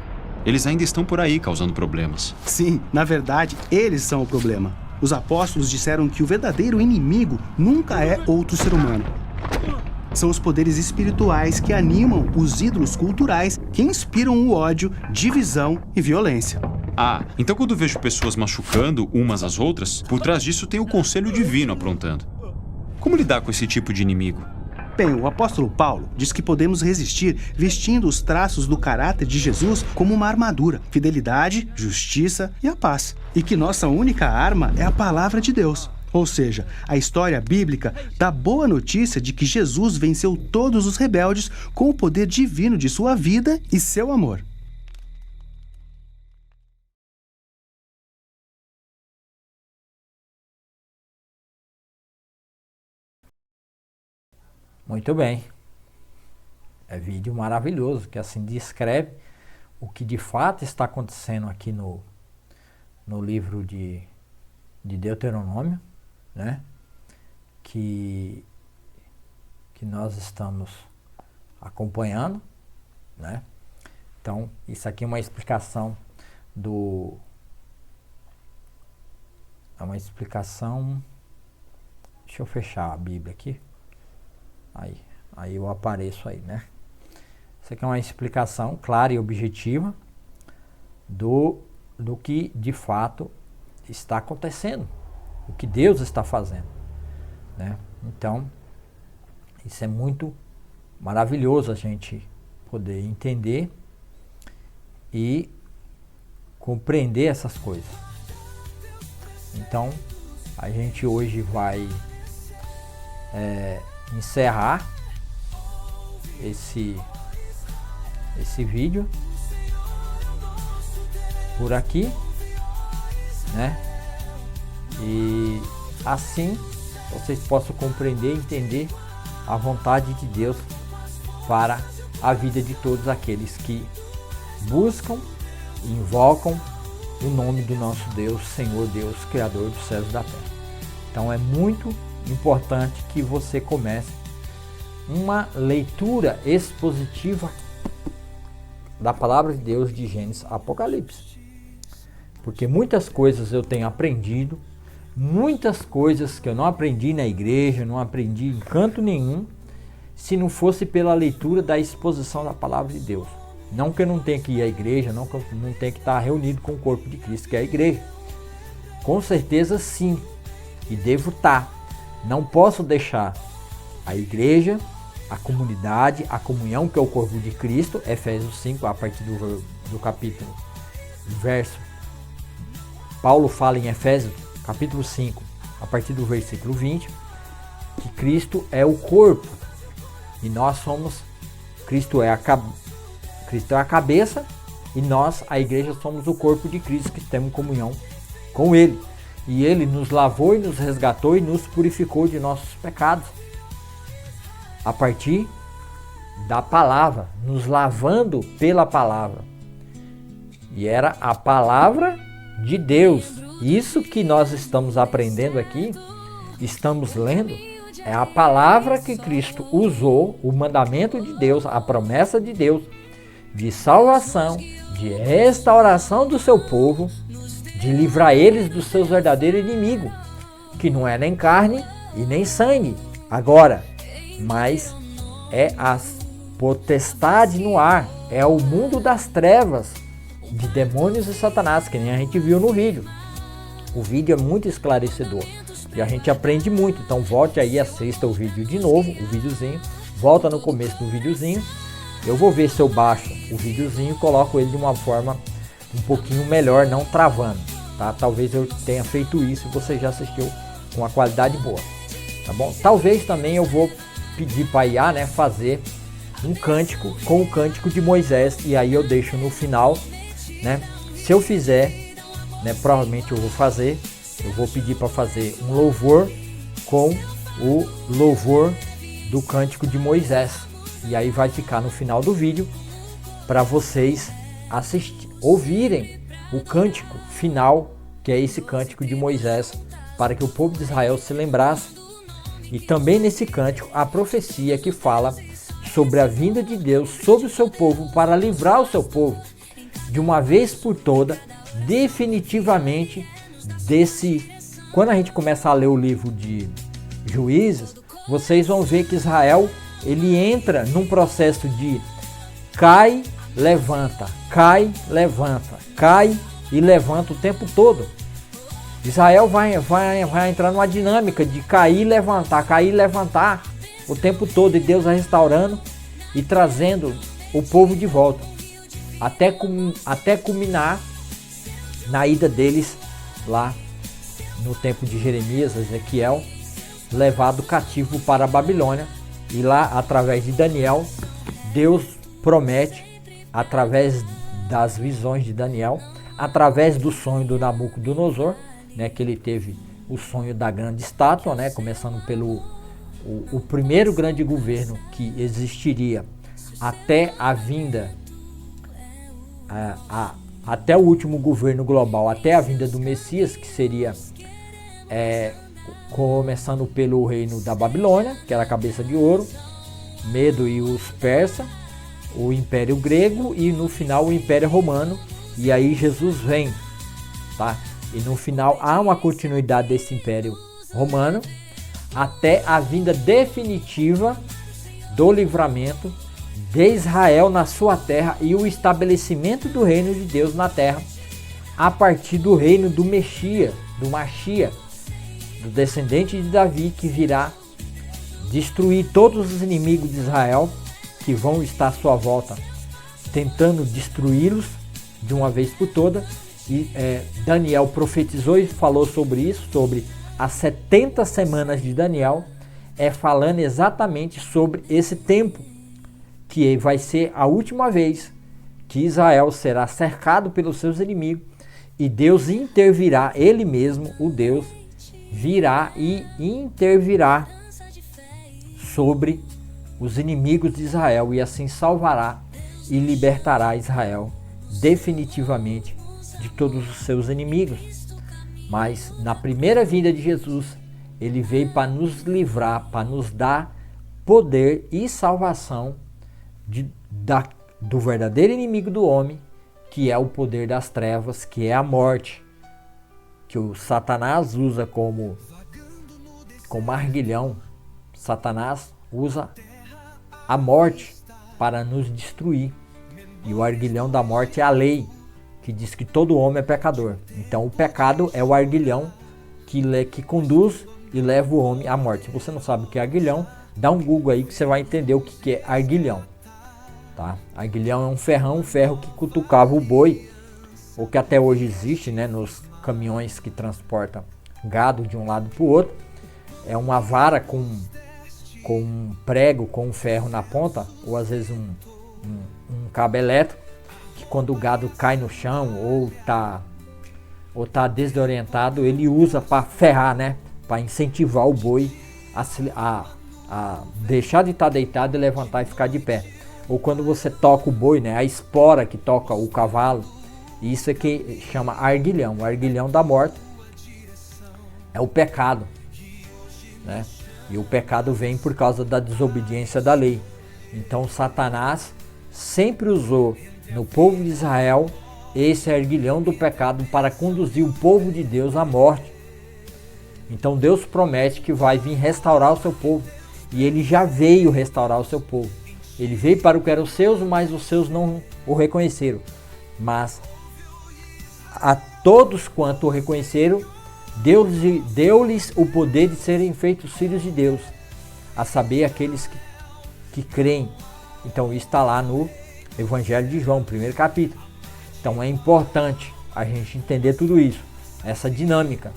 Eles ainda estão por aí causando problemas. Sim, na verdade, eles são o problema. Os apóstolos disseram que o verdadeiro inimigo nunca é outro ser humano. São os poderes espirituais que animam os ídolos culturais que inspiram o ódio, divisão e violência. Ah, então quando vejo pessoas machucando umas às outras, por trás disso tem o conselho divino aprontando. Como lidar com esse tipo de inimigo? Bem, o apóstolo Paulo diz que podemos resistir vestindo os traços do caráter de Jesus como uma armadura, fidelidade, justiça e a paz. E que nossa única arma é a palavra de Deus. Ou seja, a história bíblica dá boa notícia de que Jesus venceu todos os rebeldes com o poder divino de sua vida e seu amor. Muito bem. É vídeo maravilhoso, que assim descreve o que de fato está acontecendo aqui no livro de Deuteronômio, né? Que nós estamos acompanhando, né? Então, isso aqui é uma explicação é uma explicação. Deixa eu fechar a Bíblia aqui. Aí eu apareço aí, né? Isso aqui é uma explicação clara e objetiva do que de fato está acontecendo, o que Deus está fazendo, né? Então, isso é muito maravilhoso a gente poder entender e compreender essas coisas. Então, a gente hoje vai encerrar esse vídeo por aqui, né? E assim vocês possam compreender e entender a vontade de Deus para a vida de todos aqueles que buscam e invocam o nome do nosso Deus, Senhor Deus, Criador dos céus e da terra. Então é muito importante que você comece uma leitura expositiva da palavra de Deus de Gênesis a Apocalipse. Porque muitas coisas eu tenho aprendido, muitas coisas que eu não aprendi na igreja, não aprendi em canto nenhum, se não fosse pela leitura da exposição da palavra de Deus. Não que eu não tenha que ir à igreja, não que eu não tenha que estar reunido com o corpo de Cristo, que é a igreja. Com certeza sim, e devo estar. Não posso deixar a igreja, a comunidade, a comunhão, que é o corpo de Cristo, Efésios 5, a partir do capítulo, verso. Paulo fala em Efésios, capítulo 5, a partir do versículo 20, que Cristo é o corpo. E nós somos, Cristo é a cabeça, e nós, a igreja, somos o corpo de Cristo, que temos comunhão com Ele. E Ele nos lavou e nos resgatou e nos purificou de nossos pecados. A partir da palavra, nos lavando pela palavra. E era a palavra de Deus. Isso que nós estamos aprendendo aqui, estamos lendo, é a palavra que Cristo usou, o mandamento de Deus, a promessa de Deus, de salvação, de restauração do seu povo, de livrar eles dos seus verdadeiros inimigos, que não é nem carne e nem sangue agora, mas é a potestade no ar, é o mundo das trevas, de demônios e satanás, que nem a gente viu no vídeo. O vídeo é muito esclarecedor e a gente aprende muito. Então volte aí, assista o vídeo de novo, o videozinho, volta no começo do videozinho. Eu vou ver se eu baixo o videozinho e coloco ele de uma forma um pouquinho melhor, não travando, tá? Talvez eu tenha feito isso e você já assistiu com uma qualidade boa, tá bom? Talvez também eu vou pedir para a IA, né, fazer um cântico com o cântico de Moisés, e aí eu deixo no final, né? Se eu fizer, né, provavelmente eu vou fazer, eu vou pedir para fazer um louvor com o louvor do cântico de Moisés, e aí vai ficar no final do vídeo para vocês ouvirem o cântico final, que é esse cântico de Moisés, para que o povo de Israel se lembrasse. E também nesse cântico a profecia que fala sobre a vinda de Deus sobre o seu povo, para livrar o seu povo de uma vez por toda, definitivamente, desse... Quando a gente começa a ler o livro de Juízes, vocês vão ver que Israel ele entra num processo de cai, levanta, cai, levanta, cai e levanta o tempo todo. Israel vai entrar numa dinâmica de cair e levantar o tempo todo, e Deus vai restaurando e trazendo o povo de volta, até culminar na ida deles lá no tempo de Jeremias, Ezequiel, levado cativo para a Babilônia. E lá, através de Daniel, Deus promete, através das visões de Daniel, através do sonho do Nabucodonosor, né, que ele teve o sonho da grande estátua, né, começando pelo o primeiro grande governo que existiria até a vinda, até o último governo global, até a vinda do Messias, que seria começando pelo reino da Babilônia, que era a cabeça de ouro, Medo e os persas, o Império Grego e no final o Império Romano. E aí Jesus vem, tá? E no final há uma continuidade desse Império Romano até a vinda definitiva do livramento de Israel na sua terra e o estabelecimento do reino de Deus na terra a partir do reino do Messias, do Machia, do descendente de Davi, que virá destruir todos os inimigos de Israel que vão estar à sua volta, tentando destruí-los de uma vez por todas. E Daniel profetizou e falou sobre isso, sobre as 70 semanas de Daniel, falando exatamente sobre esse tempo, que vai ser a última vez que Israel será cercado pelos seus inimigos, e Deus intervirá, ele mesmo, o Deus, virá e intervirá sobre os inimigos de Israel, e assim salvará e libertará Israel definitivamente de todos os seus inimigos. Mas na primeira vinda de Jesus, ele veio para nos livrar, para nos dar poder e salvação do verdadeiro inimigo do homem, que é o poder das trevas, que é a morte, que o Satanás usa como arguilhão. Satanás usa a morte para nos destruir, e o arguilhão da morte é a lei, que diz que todo homem é pecador. Então o pecado é o arguilhão que conduz e leva o homem à morte. Se você não sabe o que é arguilhão, dá um Google aí que você vai entender o que é arguilhão. Tá? Arguilhão é um ferro que cutucava o boi, ou que até hoje existe, né, nos caminhões que transportam gado de um lado para o outro. É uma vara com um prego, com um ferro na ponta, ou às vezes um cabo elétrico, que quando o gado cai no chão ou tá desorientado, ele usa para ferrar, né, para incentivar o boi a deixar de estar deitado e levantar e ficar de pé. Ou quando você toca o boi, né, a espora que toca o cavalo, isso é que chama arguilhão. O arguilhão da morte é o pecado, né? E o pecado vem por causa da desobediência da lei. Então Satanás sempre usou no povo de Israel esse arguilhão do pecado para conduzir o povo de Deus à morte. Então Deus promete que vai vir restaurar o seu povo, e ele já veio restaurar o seu povo. Ele veio para o que eram os seus, mas os seus não o reconheceram. Mas a todos quanto o reconheceram, deu-lhes o poder de serem feitos filhos de Deus, a saber, aqueles que creem. Então isso está lá no Evangelho de João, primeiro capítulo. Então é importante a gente entender tudo isso, essa dinâmica,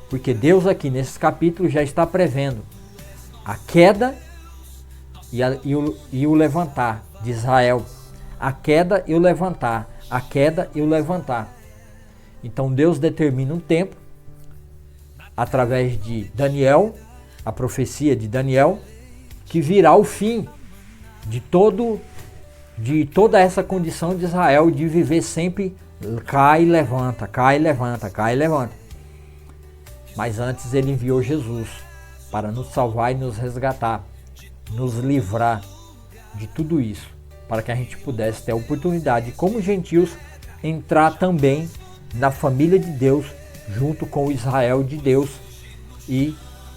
porque Deus aqui nesses capítulos já está prevendo a queda e o levantar de Israel, a queda e o levantar, a queda e o levantar. Então Deus determina um tempo, através de Daniel, a profecia de Daniel, que virá o fim de toda essa condição de Israel de viver sempre cai e levanta, cai e levanta, cai e levanta. Mas antes ele enviou Jesus para nos salvar e nos resgatar, nos livrar de tudo isso, para que a gente pudesse ter a oportunidade, como gentios, entrar também na família de Deus, junto com o Israel de Deus, e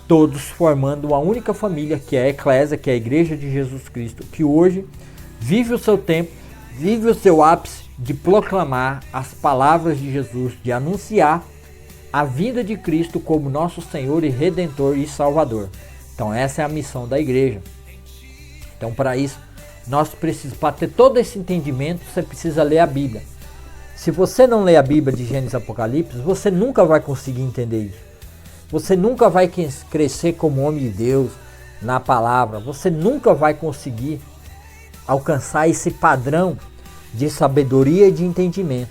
todos formando uma única família, que é a Eclésia, que é a Igreja de Jesus Cristo, que hoje vive o seu tempo, vive o seu ápice de proclamar as palavras de Jesus, de anunciar a vinda de Cristo como nosso Senhor e Redentor e Salvador. Então essa é a missão da igreja. Então para isso, nós precisamos, para ter todo esse entendimento, você precisa ler a Bíblia. Se você não ler a Bíblia de Gênesis e Apocalipse, você nunca vai conseguir entender isso. Você nunca vai crescer como homem de Deus na palavra. Você nunca vai conseguir alcançar esse padrão de sabedoria e de entendimento.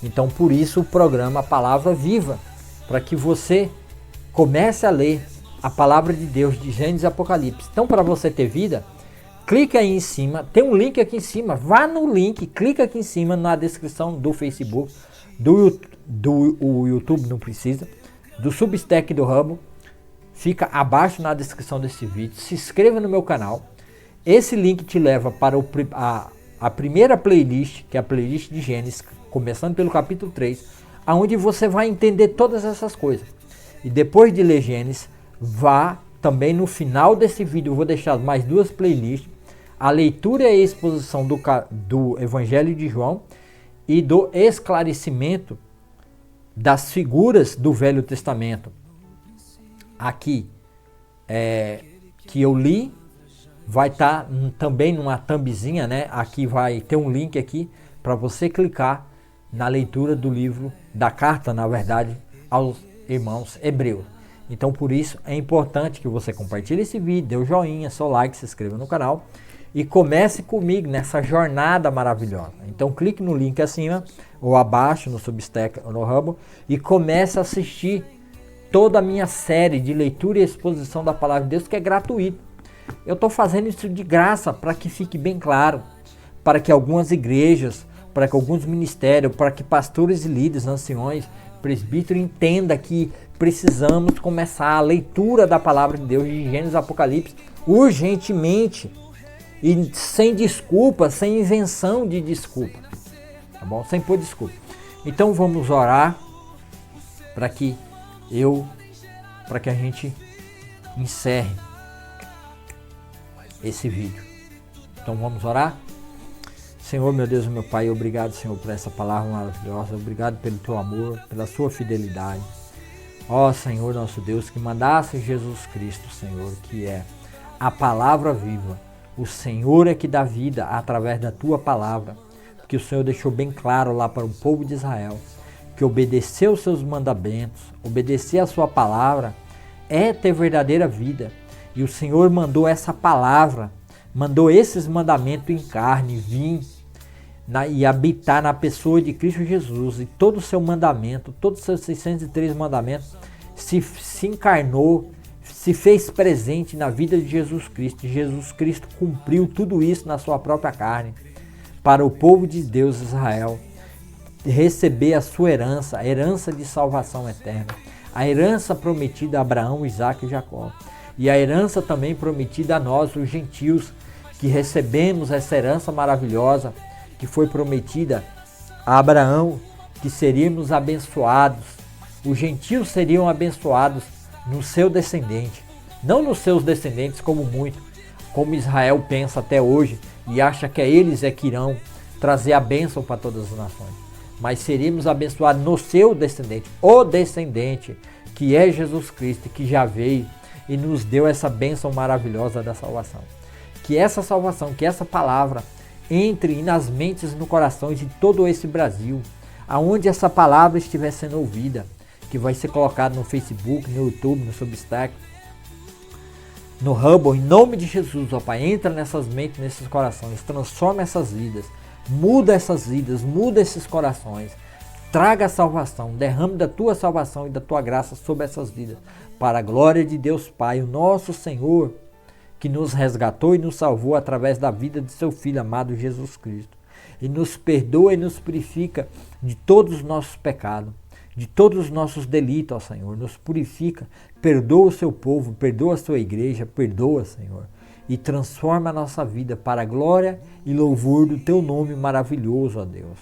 Então por isso o programa Palavra Viva, para que você comece a ler a palavra de Deus de Gênesis e Apocalipse. Então para você ter vida, clica aí em cima, tem um link aqui em cima, vá no link, clica aqui em cima na descrição do Facebook, do YouTube não precisa, do Substack do Hubble, fica abaixo na descrição desse vídeo, se inscreva no meu canal, esse link te leva para a primeira playlist, que é a playlist de Gênesis, começando pelo capítulo 3, onde você vai entender todas essas coisas. E depois de ler Gênesis, vá também no final desse vídeo, eu vou deixar mais duas playlists, a leitura e a exposição do Evangelho de João e do esclarecimento das figuras do Velho Testamento. Aqui, que eu li, vai estar também numa thumbzinha, né? Aqui vai ter um link aqui para você clicar na leitura do livro, da carta, na verdade, aos irmãos hebreus. Então, por isso, é importante que você compartilhe esse vídeo, dê o joinha, seu like, se inscreva no canal e comece comigo nessa jornada maravilhosa. Então, clique no link acima ou abaixo, no Substack ou no Hubble, e comece a assistir toda a minha série de leitura e exposição da Palavra de Deus, que é gratuito. Eu estou fazendo isso de graça para que fique bem claro, para que algumas igrejas, para que alguns ministérios, para que pastores e líderes, anciões, presbíteros entendam que precisamos começar a leitura da Palavra de Deus de Gênesis e Apocalipse urgentemente e sem desculpa, sem invenção de desculpa, tá bom? Sem pôr desculpa. Então vamos orar para que a gente encerre esse vídeo. Então vamos orar? Senhor, meu Deus e meu Pai, obrigado, Senhor, por essa palavra maravilhosa, obrigado pelo teu amor, pela sua fidelidade. Ó Senhor, nosso Deus, que mandasse Jesus Cristo, Senhor, que é a palavra viva. O Senhor é que dá vida através da tua palavra, porque o Senhor deixou bem claro lá para o povo de Israel, que obedecer os seus mandamentos, obedecer a sua palavra, é ter verdadeira vida. E o Senhor mandou essa palavra, mandou esses mandamentos em carne, vir e habitar na pessoa de Cristo Jesus. E todo o seu mandamento, todos os seus 603 mandamentos, se encarnou, se fez presente na vida de Jesus Cristo. E Jesus Cristo cumpriu tudo isso na sua própria carne, para o povo de Deus, Israel, receber a sua herança, a herança de salvação eterna, a herança prometida a Abraão, Isaque e Jacó. E a herança também prometida a nós, os gentios, que recebemos essa herança maravilhosa que foi prometida a Abraão, que seríamos abençoados. Os gentios seriam abençoados no seu descendente, não nos seus descendentes como Israel pensa até hoje e acha que eles que irão trazer a bênção para todas as nações. Mas seríamos abençoados no seu descendente, o descendente que é Jesus Cristo, que já veio e nos deu essa bênção maravilhosa da salvação. Que essa salvação, que essa palavra entre nas mentes e no coração de todo esse Brasil, aonde essa palavra estiver sendo ouvida, que vai ser colocado no Facebook, no YouTube, no Substack, no Hubble, em nome de Jesus, ó Pai, entra nessas mentes, nesses corações, transforma essas vidas, muda essas vidas, muda esses corações, traga a salvação, derrame da tua salvação e da tua graça sobre essas vidas, para a glória de Deus Pai, o nosso Senhor, que nos resgatou e nos salvou através da vida de seu Filho amado Jesus Cristo, e nos perdoa e nos purifica de todos os nossos pecados, de todos os nossos delitos, ó Senhor, nos purifica, perdoa o seu povo, perdoa a sua igreja, perdoa, Senhor, e transforma a nossa vida para a glória e louvor do teu nome maravilhoso, ó Deus,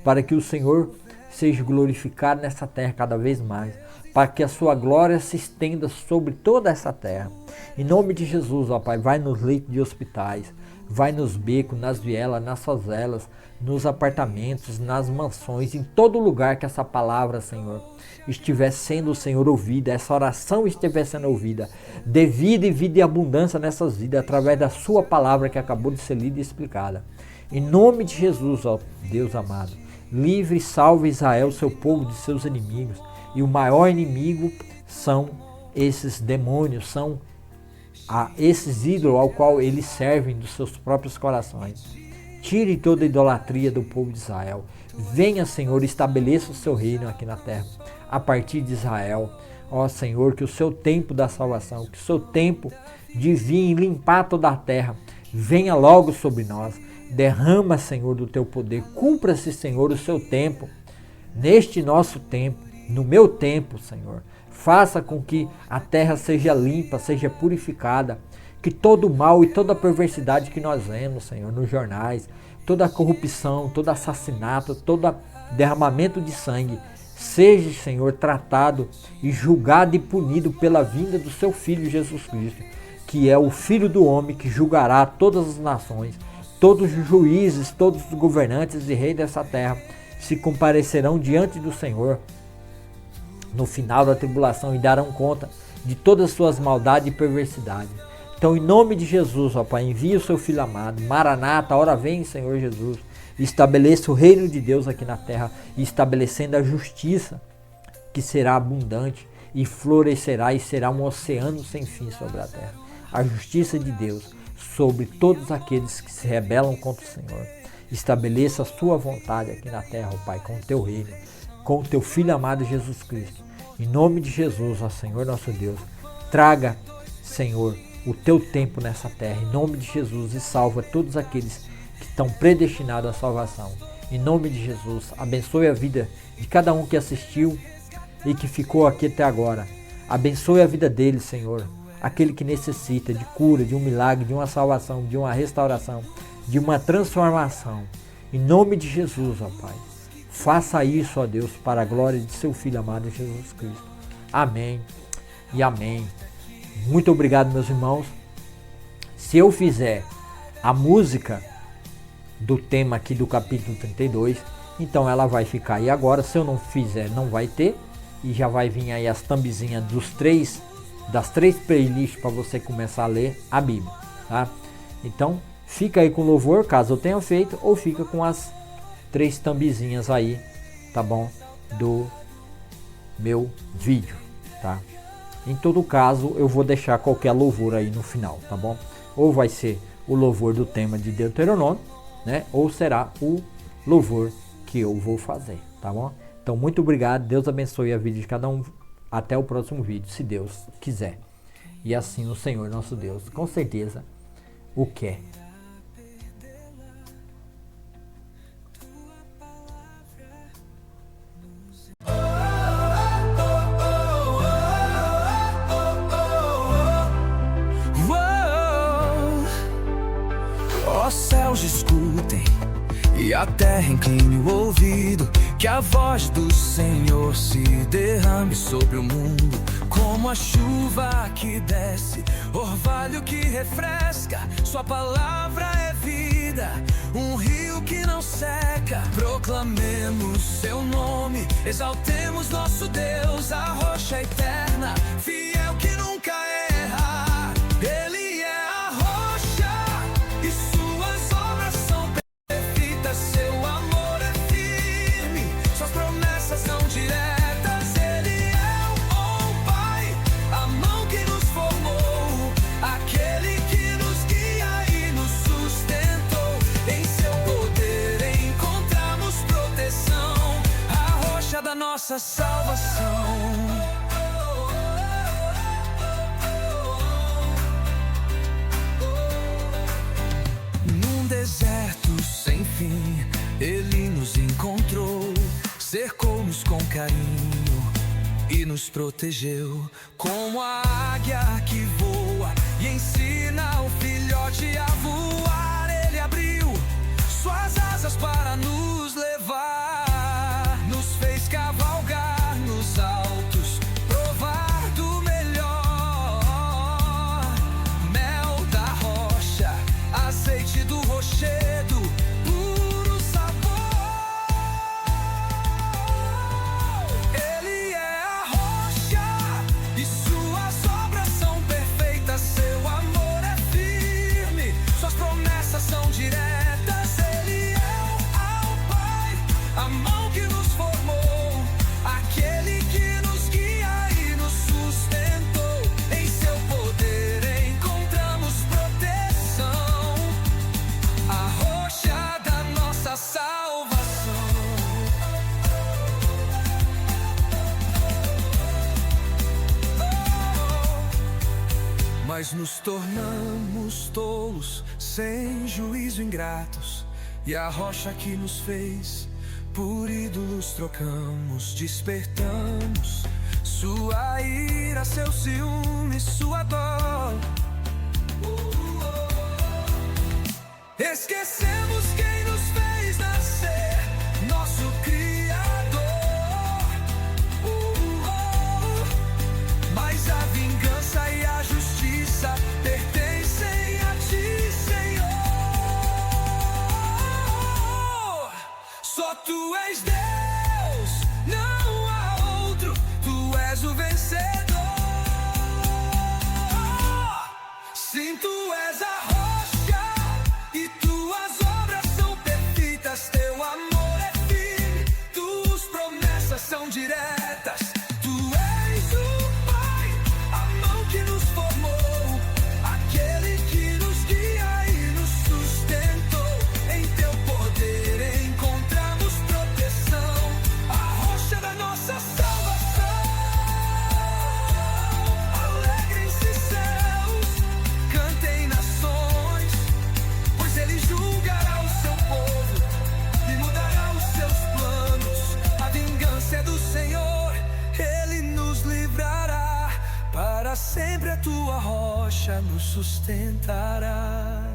para que o Senhor seja glorificado nessa terra cada vez mais, para que a sua glória se estenda sobre toda essa terra. Em nome de Jesus, ó Pai, vai nos leitos de hospitais, vai nos becos, nas vielas, nas favelas, nos apartamentos, nas mansões, em todo lugar que essa palavra, Senhor, estiver sendo, Senhor, ouvida, essa oração estiver sendo ouvida. Dê vida e vida e abundância nessas vidas, através da sua palavra que acabou de ser lida e explicada. Em nome de Jesus, ó Deus amado, livre e salve Israel, seu povo, de seus inimigos. E o maior inimigo são esses demônios, são esses ídolos ao qual eles servem dos seus próprios corações. Tire toda a idolatria do povo de Israel. Venha, Senhor, estabeleça o seu reino aqui na terra, a partir de Israel. Ó Senhor, que o seu tempo da salvação, que o seu tempo de vir e limpar toda a terra, venha logo sobre nós. Derrama, Senhor, do teu poder. Cumpra-se, Senhor, o seu tempo, neste nosso tempo, no meu tempo, Senhor. Faça com que a terra seja limpa, seja purificada, que todo o mal e toda a perversidade que nós vemos, Senhor, nos jornais, toda a corrupção, todo assassinato, todo derramamento de sangue, seja, Senhor, tratado e julgado e punido pela vinda do seu Filho Jesus Cristo, que é o Filho do homem que julgará todas as nações. Todos os juízes, todos os governantes e reis dessa terra se comparecerão diante do Senhor no final da tribulação e darão conta de todas as suas maldades e perversidades. Então, em nome de Jesus, ó Pai, envia o seu Filho amado, Maranata, a hora vem, Senhor Jesus, estabeleça o reino de Deus aqui na terra, estabelecendo a justiça, que será abundante e florescerá e será um oceano sem fim sobre a terra. A justiça de Deus sobre todos aqueles que se rebelam contra o Senhor. Estabeleça a sua vontade aqui na terra, ó Pai, com o teu reino, com o teu Filho amado Jesus Cristo. Em nome de Jesus, ó Senhor nosso Deus, traga, Senhor, o teu tempo nessa terra, em nome de Jesus, e salva todos aqueles que estão predestinados à salvação. Em nome de Jesus, abençoe a vida de cada um que assistiu e que ficou aqui até agora. Abençoe a vida dele, Senhor, aquele que necessita de cura, de um milagre, de uma salvação, de uma restauração, de uma transformação. Em nome de Jesus, ó Pai. Faça isso, ó Deus, para a glória de seu Filho amado Jesus Cristo. Amém e amém. Muito obrigado, meus irmãos. Se eu fizer a música do tema aqui do capítulo 32, então ela vai ficar aí agora. Se eu não fizer, não vai ter. E já vai vir aí as thumbzinhas das três playlists para você começar a ler a Bíblia, tá? Então, fica aí com o louvor, caso eu tenha feito, ou fica com as 3 thumbzinhas aí, tá bom? Do meu vídeo, tá? Em todo caso, eu vou deixar qualquer louvor aí no final, tá bom? Ou vai ser o louvor do tema de Deuteronômio, né? Ou será o louvor que eu vou fazer, tá bom? Então, muito obrigado. Deus abençoe a vida de cada um. Até o próximo vídeo, se Deus quiser. E assim o Senhor nosso Deus, com certeza, o quer. Ó céus, escutem, e a terra incline o ouvido, que a voz do Senhor se derrame sobre o mundo, como a chuva que desce, orvalho que refresca. Sua palavra é vida, um rio que não seca. Proclamemos seu nome, exaltemos nosso Deus, a rocha eterna, fiel que nunca erra. Ele é a rocha e suas obras são perfeitas, seu amor é firme, suas promessas são diretas. Ele é o Pai, a mão que nos formou, aquele que nos guia e nos sustentou. Em seu poder encontramos proteção, a rocha da nossa salvação. Num deserto sem fim, ele nos encontrou, cercou-nos com carinho e nos protegeu. Como a águia que voa e ensina o filhote a voar, ele abriu suas asas para nos levar, nos fez cavalgar nos altos, nos tornamos tolos, sem juízo ingratos, e a rocha que nos fez por ídolos trocamos, despertamos sua ira, seu ciúme, sua dor. Esquecemos quem nos fez nascer, nosso Criador. Mas a vingança e a justiça pertencem a ti, Senhor. Só tu és Deus, não há outro, tu és o vencedor. Sim, tu és a rocha e tuas obras são perfeitas. Teu amor é firme, tuas promessas são diretas. Tu és o Pai, a mão que nos formou, aquele que nos guia e nos sustentou. Em teu poder encontramos proteção, a rocha da nossa salvação. Alegrem-se céus, cantem nações, pois ele julgará o seu povo e mudará os seus planos. A vingança é do Senhor, ele nos livrará, para sempre a tua rocha nos sustentará.